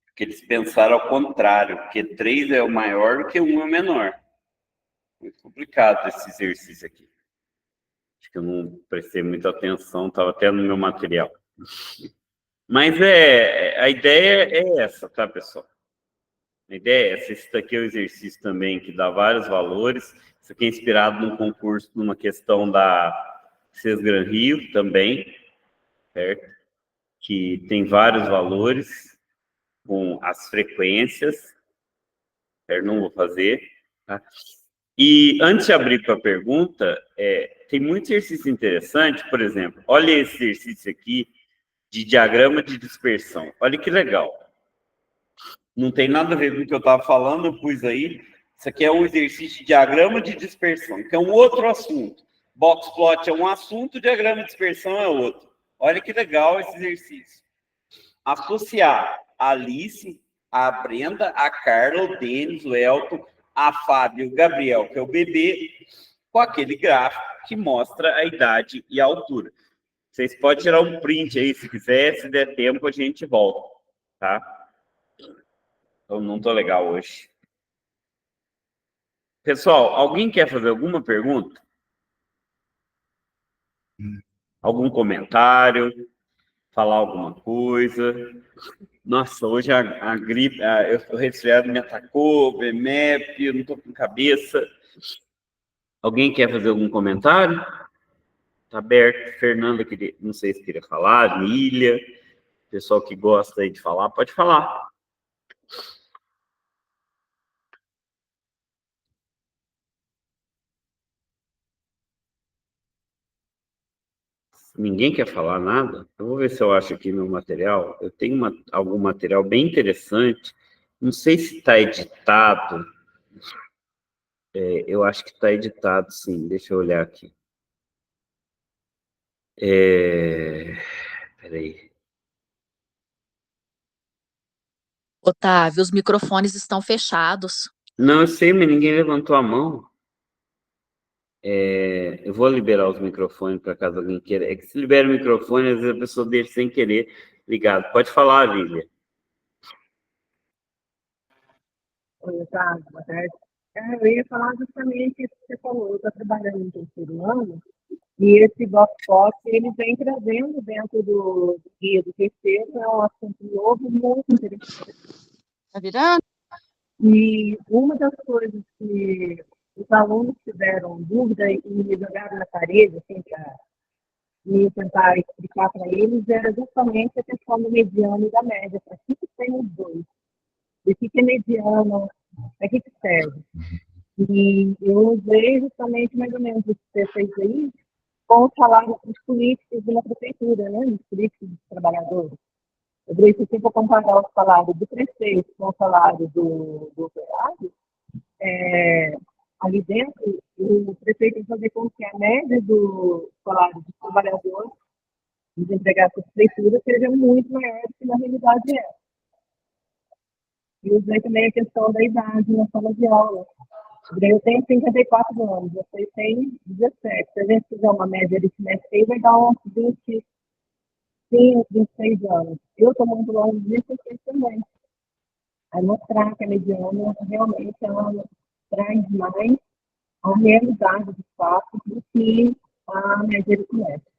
Porque eles pensaram ao contrário. Q3 é o maior do que 1 é o menor. Muito complicado esse exercício aqui. Acho que eu não prestei muita atenção, estava até no meu material. Mas a ideia é essa, tá, pessoal? A ideia é essa. Esse daqui é o exercício também que dá vários valores. Isso aqui é inspirado num concurso, numa questão da CESGRAN Rio também, certo? Que tem vários valores com as frequências. Eu não vou fazer, tá? E antes de abrir para a pergunta, tem muito exercício interessante, por exemplo, olha esse exercício aqui de diagrama de dispersão. Olha que legal. Não tem nada a ver com o que eu estava falando, eu pus aí. Isso aqui é um exercício de diagrama de dispersão, que é um outro assunto. Box plot é um assunto, diagrama de dispersão é outro. Olha que legal esse exercício. Associar a Alice, a Brenda, a Carla, o Denis, o Elton, a Fábio e o Gabriel, que é o bebê, com aquele gráfico que mostra a idade e a altura. Vocês podem tirar um print aí, se quiser, se der tempo, a gente volta, tá? Eu não tô legal hoje. Pessoal, alguém quer fazer alguma pergunta? Algum comentário? Falar alguma coisa? Nossa, hoje a gripe, o resfriado me atacou, BMEP, eu não tô com cabeça. Alguém quer fazer algum comentário? Tá aberto. Fernanda, não sei se queria falar, Nília, pessoal que gosta aí de falar, pode falar. Ninguém quer falar nada? Eu vou ver se eu acho aqui meu material. Eu tenho algum material bem interessante. Não sei se está editado. Eu acho que está editado, sim. Deixa eu olhar aqui. Peraí. Otávio, os microfones estão fechados. Não, eu sei, mas ninguém levantou a mão. Eu vou liberar os microfones para caso alguém queira. É que se libera o microfone, às vezes a pessoa deixa sem querer ligado. Pode falar, Lília. Oi, Otávio, boa tarde. Eu ia falar justamente isso que você falou. Eu estou trabalhando no terceiro ano e esse Voxpop, ele vem trazendo dentro do guia do terceiro, é um assunto novo, muito interessante. Tá virando? E uma das coisas que os alunos tiveram dúvida e me jogaram na parede, assim, para me tentar explicar para eles, era justamente a questão do mediano e da média. Para que tem os dois? O que é mediano? Para que serve? E eu usei justamente mais ou menos esse prefeito aí com o salário dos políticos de uma prefeitura, né? Dos políticos dos trabalhadores. Eu falei, se você for comparar o salário do prefeito com o salário do operário, ali dentro, o prefeito tem que fazer com que a média do salário dos trabalhadores, dos empregados da prefeitura, seja muito maior do que na realidade é. E usei também a questão da idade na sala de aula. Eu tenho 54 anos, vocês têm 17. Se a gente fizer uma média aritmética aí, vai dar uns 25, 26 anos. Eu estou muito longe disso vocês também. Aí mostrar que a mediana realmente ela traz mais a realidade do fato do que a média aritmética.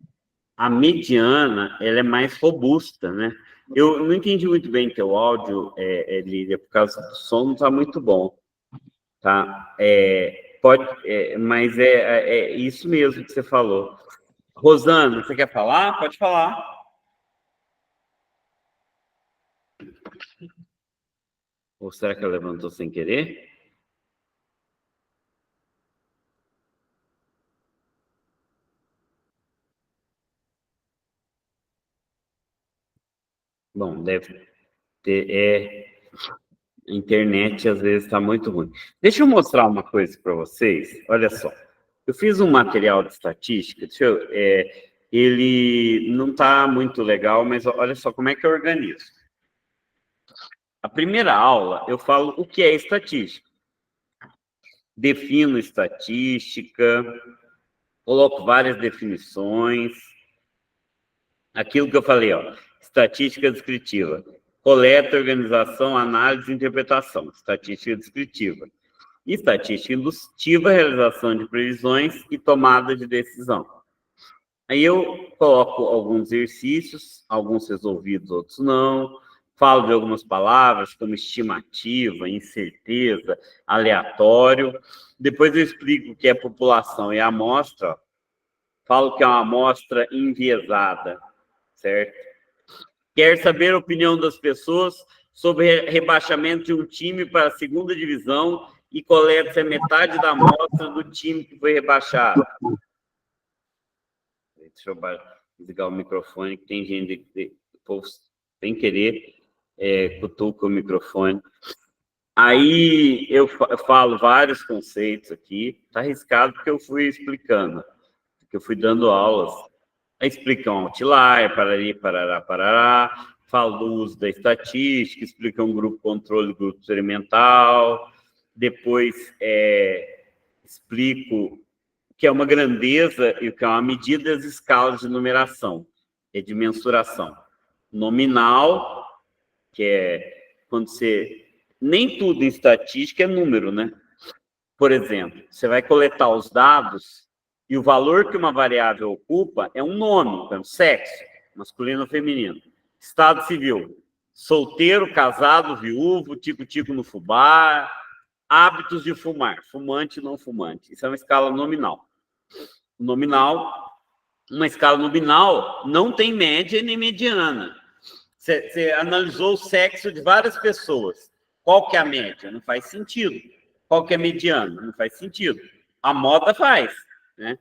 A mediana, ela é mais robusta, né? Eu não entendi muito bem teu áudio, Lília, por causa do som não está muito bom, tá? Mas é isso mesmo que você falou. Rosana, você quer falar? Pode falar. Ou será que ela levantou sem querer? Bom, deve ter. A internet às vezes está muito ruim. Deixa eu mostrar uma coisa para vocês. Olha só. Eu fiz um material de estatística. Ele não está muito legal, mas olha só como é que eu organizo. A primeira aula, eu falo o que é estatística. Defino estatística, coloco várias definições. Aquilo que eu falei, ó, estatística descritiva. Coleta, organização, análise e interpretação. Estatística descritiva. Estatística ilustrativa, realização de previsões e tomada de decisão. Aí eu coloco alguns exercícios, alguns resolvidos, outros não. Falo de algumas palavras, como estimativa, incerteza, aleatório. Depois eu explico o que é população e amostra. Falo que é uma amostra enviesada, certo? Quer saber a opinião das pessoas sobre rebaixamento de um time para a segunda divisão e coleta metade da amostra do time que foi rebaixado. Deixa eu desligar o microfone, que tem gente que, sem querer, cutuca o microfone. Aí eu falo vários conceitos aqui, tá arriscado porque eu fui explicando, porque eu fui dando aulas. Aí explica um outlier, parari, parará, parará, falo do uso da estatística, explica um grupo controle, grupo experimental, depois explico o que é uma grandeza e o que é uma medida das escalas de numeração, de mensuração. Nominal, que é quando você... Nem tudo em estatística é número, né? Por exemplo, você vai coletar os dados e o valor que uma variável ocupa é um nome, por exemplo, sexo, masculino ou feminino. Estado civil, solteiro, casado, viúvo, tico-tico no fubá, hábitos de fumar, fumante, não fumante. Isso é uma escala nominal. Uma escala nominal não tem média nem mediana. Você analisou o sexo de várias pessoas. Qual que é a média? Não faz sentido. Qual que é a mediana? Não faz sentido. A moda faz, né?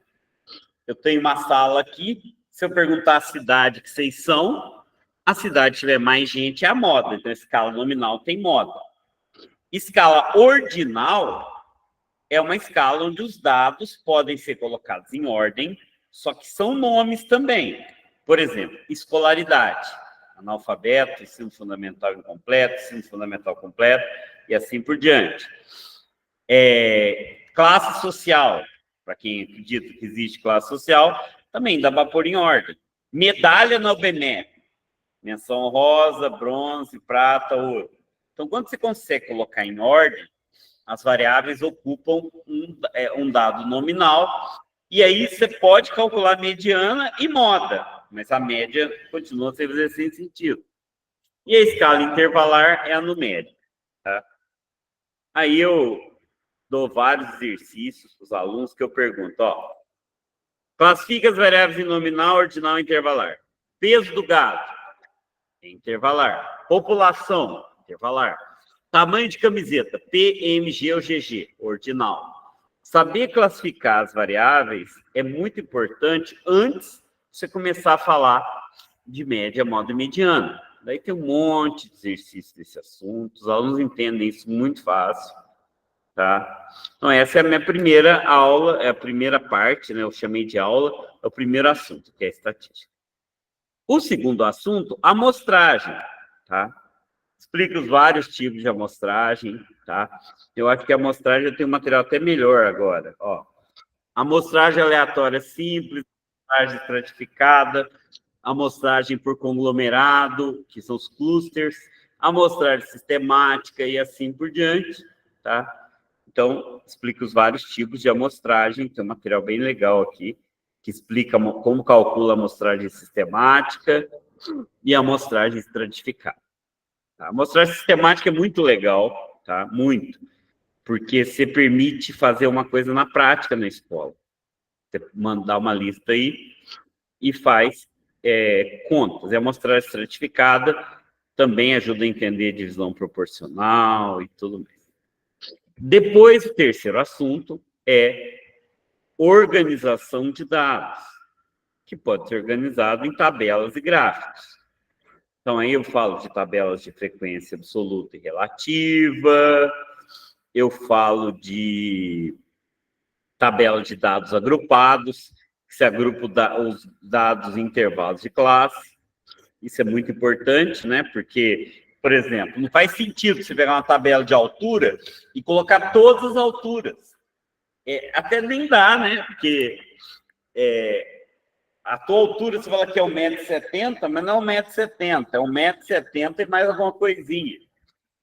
Eu tenho uma sala aqui, se eu perguntar a cidade que vocês são, a cidade que tiver mais gente é a moda. Então, a escala nominal tem moda. Escala ordinal é uma escala onde os dados podem ser colocados em ordem, só que são nomes também. Por exemplo, escolaridade. Analfabeto, ensino fundamental incompleto, ensino fundamental completo, e assim por diante. Classe social, para quem acredita que existe classe social, também dá para pôr em ordem. Medalha no BNEF, menção honrosa, bronze, prata, ouro. Então, quando você consegue colocar em ordem, as variáveis ocupam um dado nominal, e aí você pode calcular mediana e moda, mas a média continua sem fazer sem sentido. E a escala intervalar é a numérica. Tá? Aí eu dou vários exercícios para os alunos que eu pergunto, classifica as variáveis em nominal, ordinal e intervalar. Peso do gado, intervalar. População, intervalar. Tamanho de camiseta, P, M, G ou GG, ordinal. Saber classificar as variáveis é muito importante antes de você começar a falar de média, moda e mediana. Daí tem um monte de exercício desse assunto, os alunos entendem isso muito fácil. Tá? Então, essa é a minha primeira aula, é a primeira parte, né? Eu chamei de aula, é o primeiro assunto, que é a estatística. O segundo assunto, amostragem, tá? Explica os vários tipos de amostragem, tá? Eu acho que a amostragem tem um material até melhor agora, Amostragem aleatória simples, amostragem estratificada, amostragem por conglomerado, que são os clusters, amostragem sistemática e assim por diante, tá? Então, explica os vários tipos de amostragem, tem um material bem legal aqui, que explica como calcula a amostragem sistemática e a amostragem estratificada. A amostragem sistemática é muito legal, tá? Muito. Porque você permite fazer uma coisa na prática na escola. Você mandar uma lista aí e faz contas. E a amostragem estratificada também ajuda a entender divisão proporcional e tudo mais. Depois, o terceiro assunto é organização de dados, que pode ser organizado em tabelas e gráficos. Então, aí eu falo de tabelas de frequência absoluta e relativa, eu falo de tabela de dados agrupados, que se agrupa os dados em intervalos de classe. Isso é muito importante, né? Porque, por exemplo, não faz sentido você pegar uma tabela de altura e colocar todas as alturas. Até nem dá, né? Porque a tua altura, você fala que é 1,70 m, mas não é 1,70 m, é 1,70 m e mais alguma coisinha.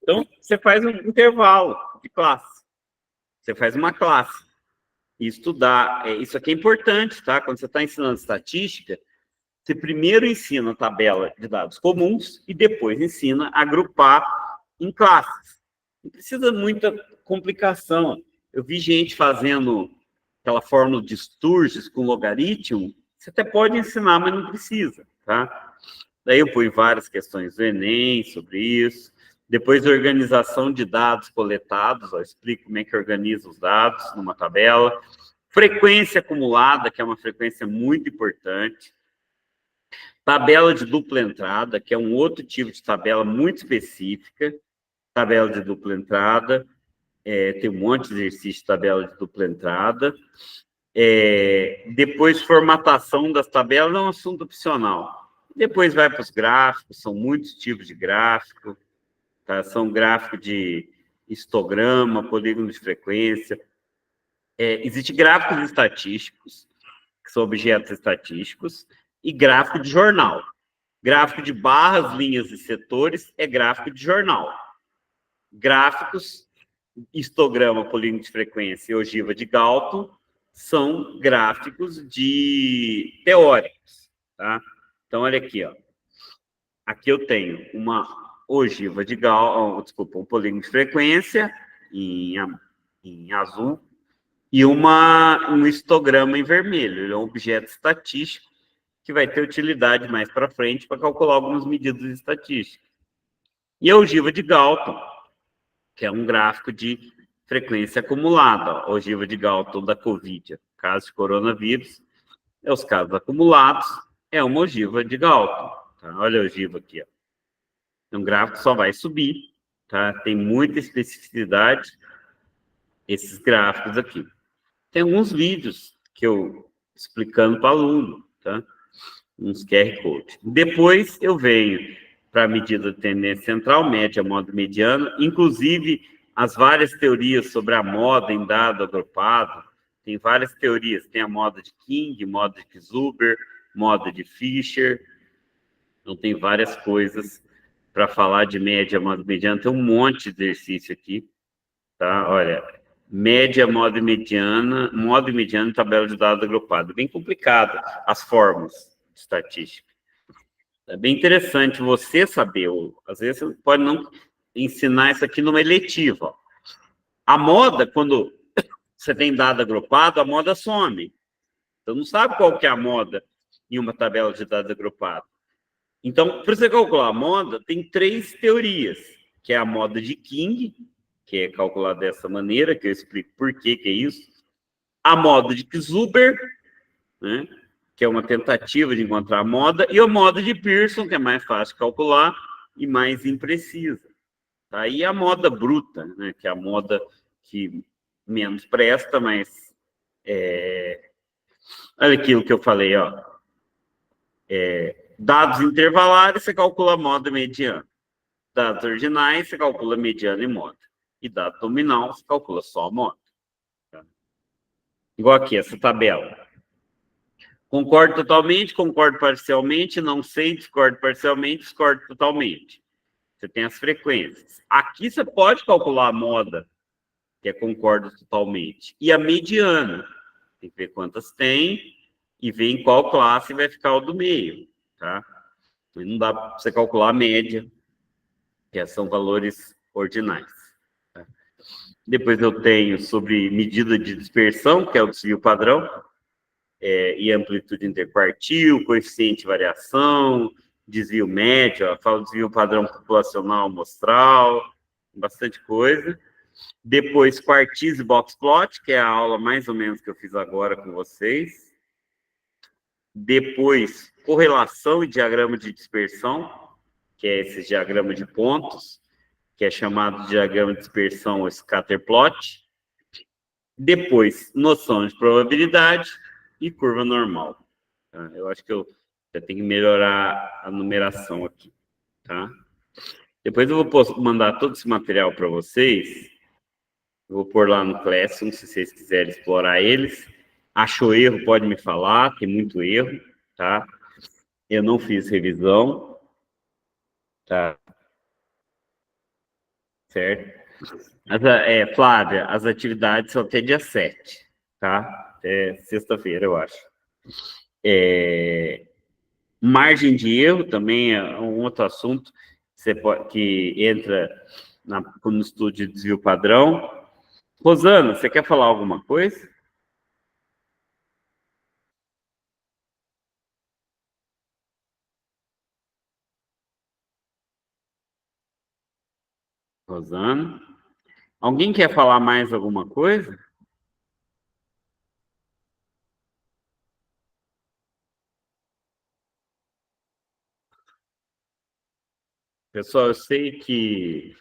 Então, você faz um intervalo de classe. Você faz uma classe. Isso aqui é importante, tá? Quando você está ensinando estatística, você primeiro ensina a tabela de dados comuns e depois ensina a agrupar em classes. Não precisa muita complicação. Eu vi gente fazendo aquela fórmula de Sturges com logaritmo. Você até pode ensinar, mas não precisa, tá? Daí eu pus várias questões do Enem sobre isso. Depois, organização de dados coletados. Eu explico como é que organiza os dados numa tabela. Frequência acumulada, que é uma frequência muito importante. Tabela de dupla entrada, que é um outro tipo de tabela muito específica. Tabela de dupla entrada. Tem um monte de exercício de tabela de dupla entrada. Depois, formatação das tabelas é um assunto opcional. Depois vai para os gráficos, são muitos tipos de gráfico, tá? São gráfico de histograma, polígono de frequência. Existem gráficos estatísticos, que são objetos estatísticos, e gráfico de jornal. Gráfico de barras, linhas e setores é gráfico de jornal. Gráficos, histograma, polígono de frequência e ogiva de Galton são gráficos de teóricos, tá? Então, olha aqui, ó. Aqui eu tenho uma ogiva de Galton, desculpa, um polígono de frequência em azul e um histograma em vermelho. Ele é um objeto estatístico que vai ter utilidade mais para frente para calcular algumas medidas estatísticas. E a ogiva de Galton, que é um gráfico de frequência acumulada. A ogiva de Galton da Covid, caso de coronavírus, os casos acumulados, é uma ogiva de Galton. Tá? Olha a ogiva aqui. Ó. Um gráfico só vai subir. Tá? Tem muita especificidade esses gráficos aqui. Tem alguns vídeos que eu explicando para o aluno, tá? Uns QR Code. Depois eu venho para a medida de tendência central, média, moda e mediana, inclusive as várias teorias sobre a moda em dado agrupado. Tem várias teorias, tem a moda de King, moda de Zuber, moda de Fisher. Então tem várias coisas para falar de média, moda e mediana. Tem um monte de exercício aqui, tá? Olha, média, moda e mediana e tabela de dados agrupado. Bem complicado as fórmulas de estatística. É bem interessante você saber, às vezes você pode não ensinar isso aqui numa eletiva. A moda, quando você tem dado agrupado, a moda some. Você não sabe qual que é a moda em uma tabela de dados agrupado. Então, para você calcular a moda, tem 3 teorias, que é a moda de King, que é calculada dessa maneira, que eu explico por que é isso. A moda de Zuber, né? Que é uma tentativa de encontrar a moda, e a moda de Pearson, que é mais fácil de calcular e mais imprecisa. Tá? E a moda bruta, né? Que é a moda que menos presta, mas... Olha aquilo que eu falei, ó. Dados intervalares, você calcula a moda mediana. Dados ordinais, você calcula mediana e moda. E dado nominal, você calcula só a moda. Tá? Igual aqui, essa tabela. Concordo totalmente, concordo parcialmente, não sei, discordo parcialmente, discordo totalmente. Você tem as frequências. Aqui você pode calcular a moda, que é concordo totalmente. E a mediana. Tem que ver quantas tem e ver em qual classe vai ficar o do meio. Tá? Não dá para você calcular a média, que são valores ordinais. Tá? Depois eu tenho sobre medida de dispersão, que é o desvio padrão. E amplitude interquartil, coeficiente de variação, desvio médio, ó, falo desvio padrão populacional amostral, bastante coisa. Depois, quartiz e box plot, que é a aula mais ou menos que eu fiz agora com vocês. Depois, correlação e diagrama de dispersão, que é esse diagrama de pontos, que é chamado de diagrama de dispersão ou scatter plot. Depois, noção de probabilidade e curva normal. Tá? Eu acho que eu já tenho que melhorar a numeração aqui. Tá? Depois eu vou mandar todo esse material para vocês. Eu vou pôr lá no Classroom, se vocês quiserem explorar eles. Achou erro, pode me falar, tem muito erro. Tá? Eu não fiz revisão. Tá? Certo? Flávia, as atividades são até dia 7. Tá? Até sexta-feira, eu acho. Margem de erro também é um outro assunto que entra no estudo de desvio padrão. Rosana, você quer falar alguma coisa? Rosana? Alguém quer falar mais alguma coisa? Pessoal, eu sei que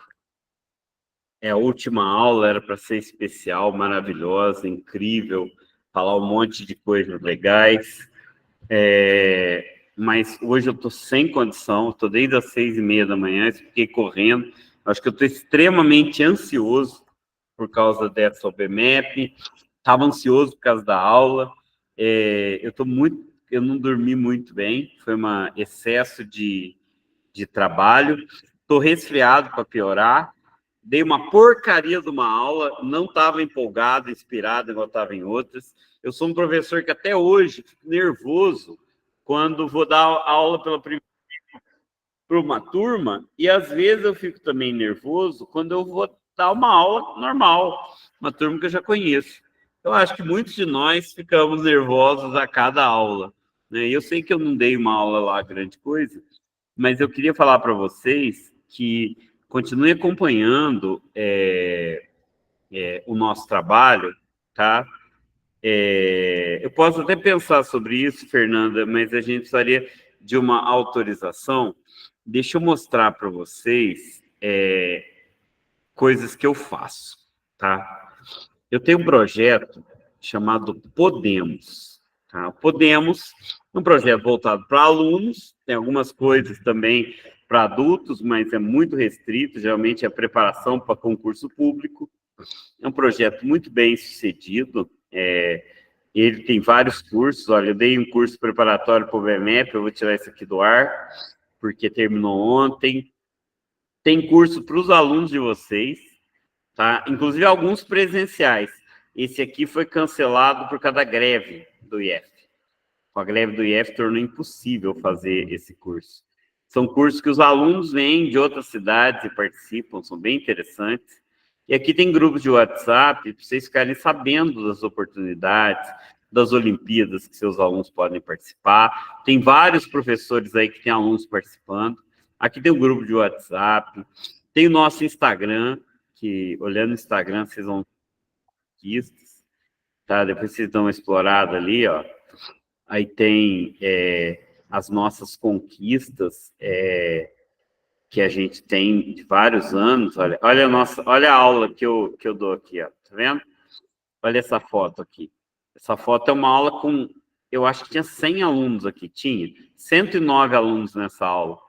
a última aula era para ser especial, maravilhosa, incrível, falar um monte de coisas legais. mas hoje eu estou sem condição, estou desde as 6h30 da manhã, fiquei correndo, acho que eu estou extremamente ansioso por causa dessa OBMEP, estava ansioso por causa da aula, eu não dormi muito bem, foi um excesso de trabalho, estou resfriado para piorar, dei uma porcaria de uma aula, não estava empolgado, inspirado, igual estava em outras. Eu sou um professor que até hoje fico nervoso quando vou dar aula pela primeira vez para uma turma, e às vezes eu fico também nervoso quando eu vou dar uma aula normal, uma turma que eu já conheço. Eu acho que muitos de nós ficamos nervosos a cada aula, né? Eu sei que eu não dei uma aula lá grande coisa, mas eu queria falar para vocês que continue acompanhando o nosso trabalho, tá? Eu posso até pensar sobre isso, Fernanda, mas a gente precisaria de uma autorização. Deixa eu mostrar para vocês coisas que eu faço, tá? Eu tenho um projeto chamado Podemos. Tá? Podemos é um projeto voltado para alunos, tem algumas coisas também para adultos, mas é muito restrito, geralmente é a preparação para concurso público. É um projeto muito bem sucedido, ele tem vários cursos. Olha, eu dei um curso preparatório para o BMEP, eu vou tirar isso aqui do ar, porque terminou ontem. Tem curso para os alunos de vocês, tá? Inclusive alguns presenciais. Esse aqui foi cancelado por causa da greve do IF. Com a greve do IF tornou impossível fazer esse curso. São cursos que os alunos vêm de outras cidades e participam, são bem interessantes. E aqui tem grupos de WhatsApp para vocês ficarem sabendo das oportunidades, das Olimpíadas que seus alunos podem participar. Tem vários professores aí que têm alunos participando. Aqui tem um grupo de WhatsApp, tem o nosso Instagram, que olhando o Instagram vocês vão ver conquistas, tá? Depois vocês dão uma explorada ali, ó. Aí tem as nossas conquistas que a gente tem de vários anos. Olha a aula que eu dou aqui, ó. Tá vendo? Olha essa foto aqui. Essa foto é uma aula com, eu acho que tinha 100 alunos aqui, tinha 109 alunos nessa aula.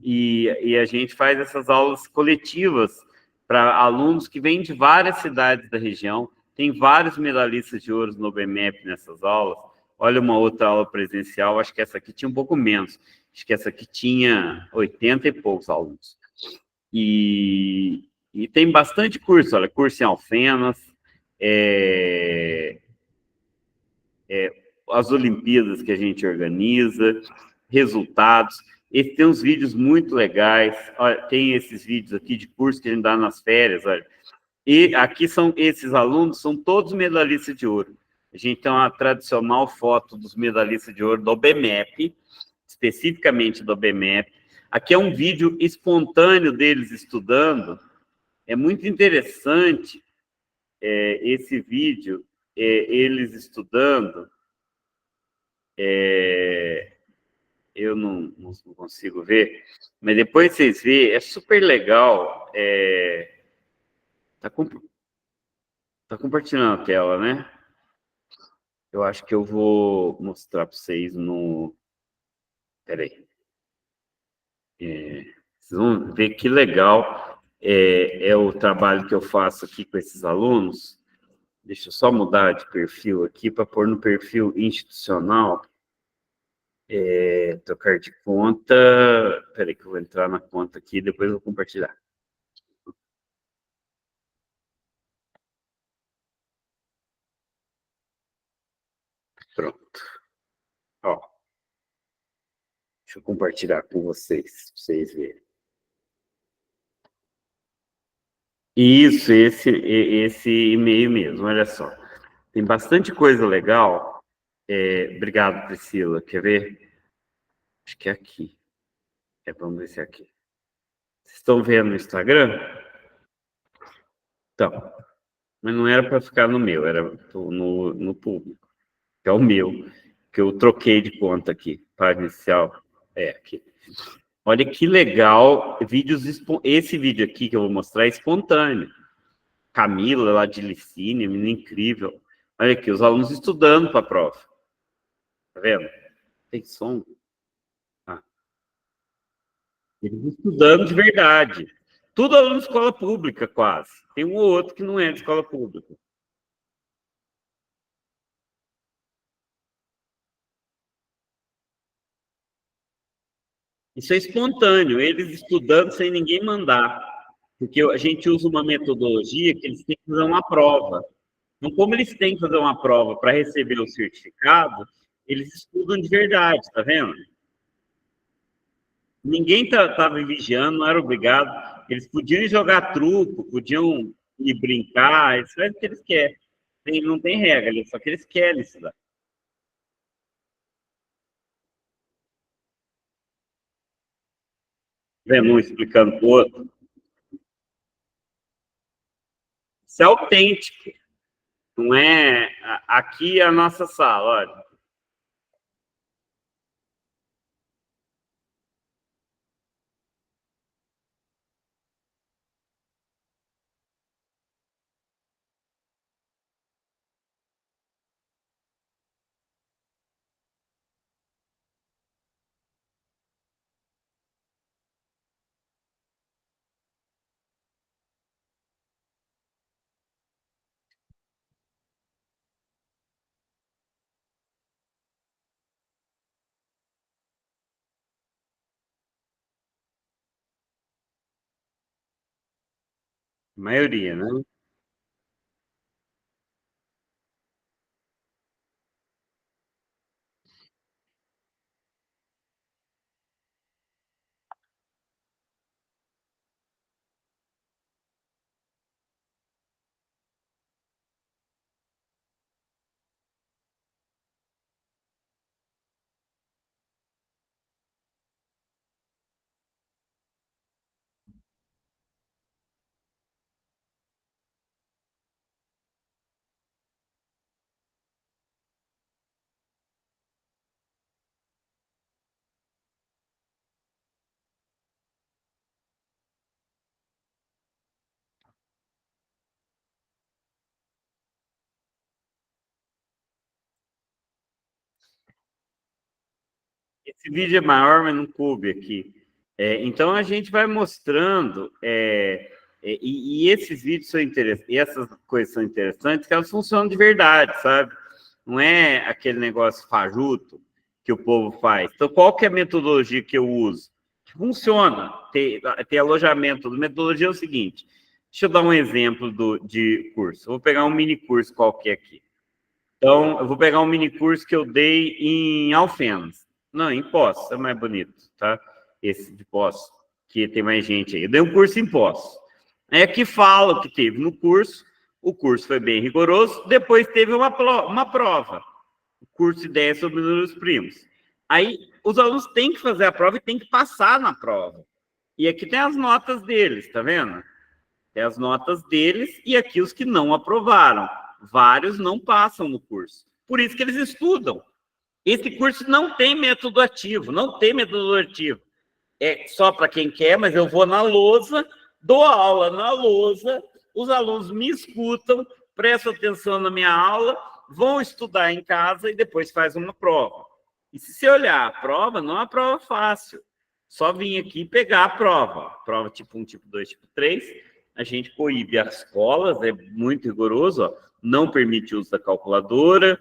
E a gente faz essas aulas coletivas para alunos que vêm de várias cidades da região. Tem vários medalhistas de ouro no BMEP nessas aulas. Olha uma outra aula presencial, acho que essa aqui tinha um pouco menos. Acho que essa aqui tinha 80 e poucos alunos. E tem bastante curso, olha, curso em Alfenas, as Olimpíadas que a gente organiza, resultados. Tem uns vídeos muito legais, olha, tem esses vídeos aqui de curso que a gente dá nas férias, olha. E aqui são esses alunos, são todos medalhistas de ouro. A gente tem uma tradicional foto dos medalhistas de ouro do BMEP, especificamente do BMEP. Aqui é um vídeo espontâneo deles estudando. É muito interessante esse vídeo, eles estudando. Eu não consigo ver, mas depois vocês verem, é super legal. Tá compartilhando a tela, né? Eu acho que eu vou mostrar para vocês no... Peraí. Vocês vão ver que legal é o trabalho que eu faço aqui com esses alunos. Deixa eu só mudar de perfil aqui para pôr no perfil institucional. Trocar de conta. Peraí que eu vou entrar na conta aqui e depois eu vou compartilhar. Pronto. Ó. Deixa eu compartilhar com vocês, para vocês verem. Isso, esse e-mail mesmo, olha só. Tem bastante coisa legal. Obrigado, Priscila. Quer ver? Acho que é aqui. Vamos ver se é aqui. Vocês estão vendo no Instagram? Então, mas não era para ficar no meu, era no público. Que é o meu, que eu troquei de conta aqui, para inicial. Aqui. Olha que legal, esse vídeo aqui que eu vou mostrar é espontâneo. Camila, lá de Licínio, menina incrível. Olha aqui, os alunos estudando para a prova. Tá vendo? Tem som? Eles estudando de verdade. Tudo aluno de escola pública, quase. Tem um ou outro que não é de escola pública. Isso é espontâneo, eles estudando sem ninguém mandar. Porque a gente usa uma metodologia que eles têm que fazer uma prova. Então, como eles têm que fazer uma prova para receber o certificado, eles estudam de verdade, tá vendo? Ninguém estava vigiando, não era obrigado. Eles podiam jogar truco, podiam ir brincar, eles fazem o que eles querem. Não tem regra, só que eles querem estudar. Vendo um explicando para o outro. Isso é autêntico. Não é. Aqui é a nossa sala, olha. A maioria, né? Esse vídeo é maior, mas não coube aqui. Então, a gente vai mostrando, e esses vídeos são interessantes, e essas coisas são interessantes, que elas funcionam de verdade, sabe? Não é aquele negócio fajuto que o povo faz. Então, qual que é a metodologia que eu uso? Funciona. Ter alojamento. A metodologia é o seguinte, deixa eu dar um exemplo de curso. Eu vou pegar um mini curso qualquer aqui. Então, eu vou pegar um mini curso que eu dei em Alfenas. Não, em Poços, é mais bonito, tá? Esse de Poços, que tem mais gente aí. Eu dei um curso em Poços. É que fala o que teve no curso, o curso foi bem rigoroso, depois teve uma prova, o curso de ideias sobre números primos. Aí, os alunos têm que fazer a prova e têm que passar na prova. E aqui tem as notas deles, tá vendo? Tem as notas deles e aqui os que não aprovaram. Vários não passam no curso. Por isso que eles estudam. Esse curso não tem método ativo, não tem método ativo. É só para quem quer, mas eu vou na lousa, dou aula na lousa, os alunos me escutam, prestam atenção na minha aula, vão estudar em casa e depois faz uma prova. E se você olhar a prova, não é uma prova fácil. Só vim aqui pegar a prova. Prova tipo 1, tipo 2, tipo 3. A gente coíbe as escolas, é muito rigoroso, ó, não permite o uso da calculadora.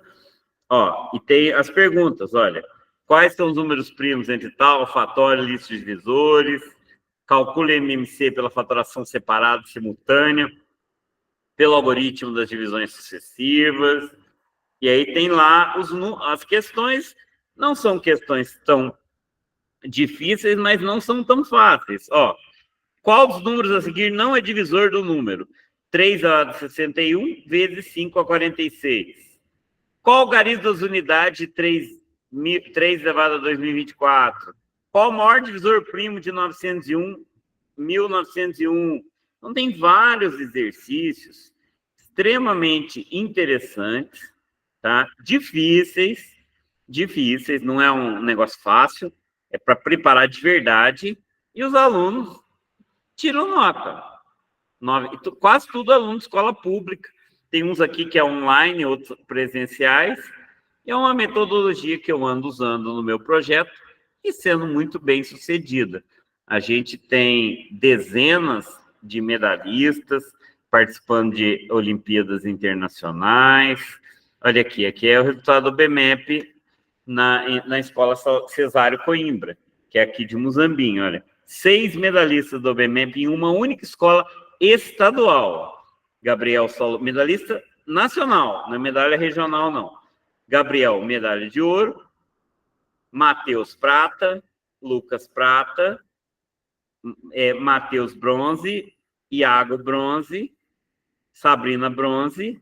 Ó, e tem as perguntas, olha. Quais são os números primos entre tal, fatório, lista de divisores? Calcule MMC pela fatoração separada e simultânea, pelo algoritmo das divisões sucessivas. E aí tem lá as questões, não são questões tão difíceis, mas não são tão fáceis. Ó, qual dos números a seguir não é divisor do número? 3 elevado a 61 vezes 5 a 46. Qual o algarismo das unidades de 3 elevado a 2024? Qual o maior divisor primo de 901, 1901? Então, tem vários exercícios extremamente interessantes, tá? Difíceis, não é um negócio fácil, é para preparar de verdade, e os alunos tiram nota. Quase tudo aluno de escola pública. Tem uns aqui que é online, outros presenciais. É uma metodologia que eu ando usando no meu projeto e sendo muito bem sucedida. A gente tem dezenas de medalhistas participando de Olimpíadas Internacionais. Olha aqui é o resultado do BMEP na Escola Cesário Coimbra, que é aqui de Muzambinho, olha. 6 medalhistas do BMEP em uma única escola estadual. Gabriel Solo, medalhista nacional, não é medalha regional, não. Gabriel, medalha de ouro. Matheus, prata. Lucas, prata. Matheus, bronze. Iago, bronze. Sabrina, bronze.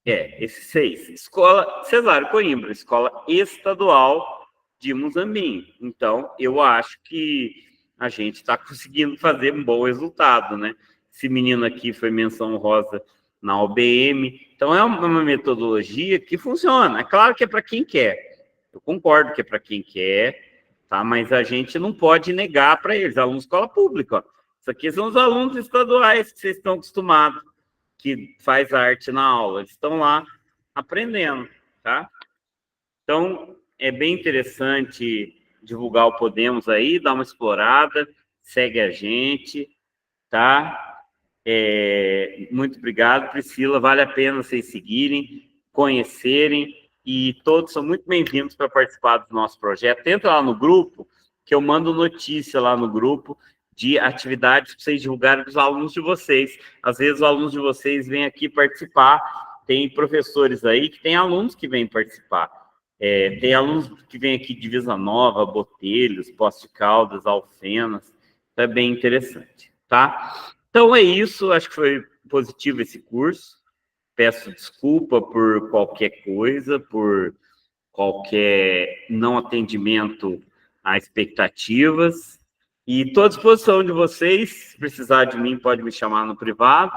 Esses 6. Escola Cesário Coimbra, escola estadual de Muzambinho. Então, eu acho que a gente está conseguindo fazer um bom resultado, né? Esse menino aqui foi menção honrosa na OBM. Então, é uma metodologia que funciona. É claro que é para quem quer. Eu concordo que é para quem quer, tá? Mas a gente não pode negar para eles. Alunos de escola pública, ó. Isso aqui são os alunos estaduais que vocês estão acostumados, que faz arte na aula. Eles estão lá aprendendo, tá? Então, é bem interessante divulgar o Podemos aí, dar uma explorada, segue a gente, tá? Muito obrigado, Priscila. Vale a pena vocês seguirem, conhecerem, e todos são muito bem-vindos para participar do nosso projeto. Entra lá no grupo, que eu mando notícia lá no grupo de atividades para vocês divulgarem para os alunos de vocês. Às vezes, os alunos de vocês vêm aqui participar. Tem professores aí que tem alunos que vêm participar. Tem alunos que vêm aqui de Visa Nova, Botelhos, Poços de Caldas, Alfenas. Então, é bem interessante, tá? Então, é isso. Acho que foi positivo esse curso. Peço desculpa por qualquer coisa, por qualquer não atendimento a expectativas. E estou à disposição de vocês. Se precisar de mim, pode me chamar no privado.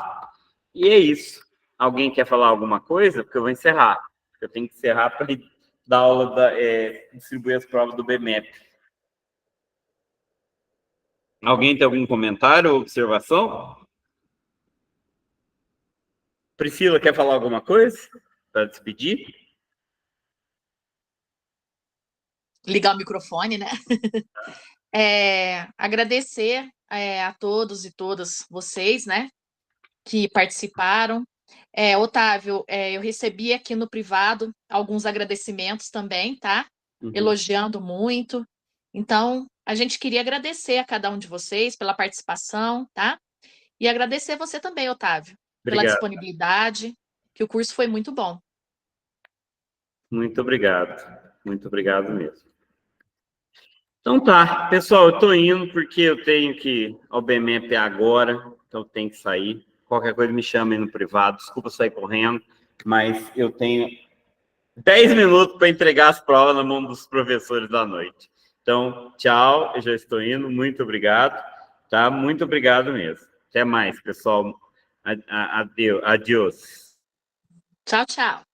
E é isso. Alguém quer falar alguma coisa? Porque eu vou encerrar. Eu tenho que encerrar para dar aula, distribuir as provas do BMEP. Alguém tem algum comentário ou observação? Priscila, quer falar alguma coisa para despedir? Ligar o microfone, né? Agradecer a todos e todas vocês, né, que participaram. Otávio, eu recebi aqui no privado alguns agradecimentos também, tá? Elogiando muito. Então, a gente queria agradecer a cada um de vocês pela participação, tá? E agradecer você também, Otávio, pela disponibilidade, que o curso foi muito bom. Muito obrigado. Muito obrigado mesmo. Então tá, pessoal, eu estou indo porque eu tenho que ir ao BMEP agora, então tem que sair. Qualquer coisa me chamem no privado, desculpa sair correndo, mas eu tenho 10 minutos para entregar as provas na mão dos professores da noite. Então, tchau, eu já estou indo, muito obrigado, tá? Muito obrigado mesmo. Até mais, pessoal. Adeus. Tchau, tchau.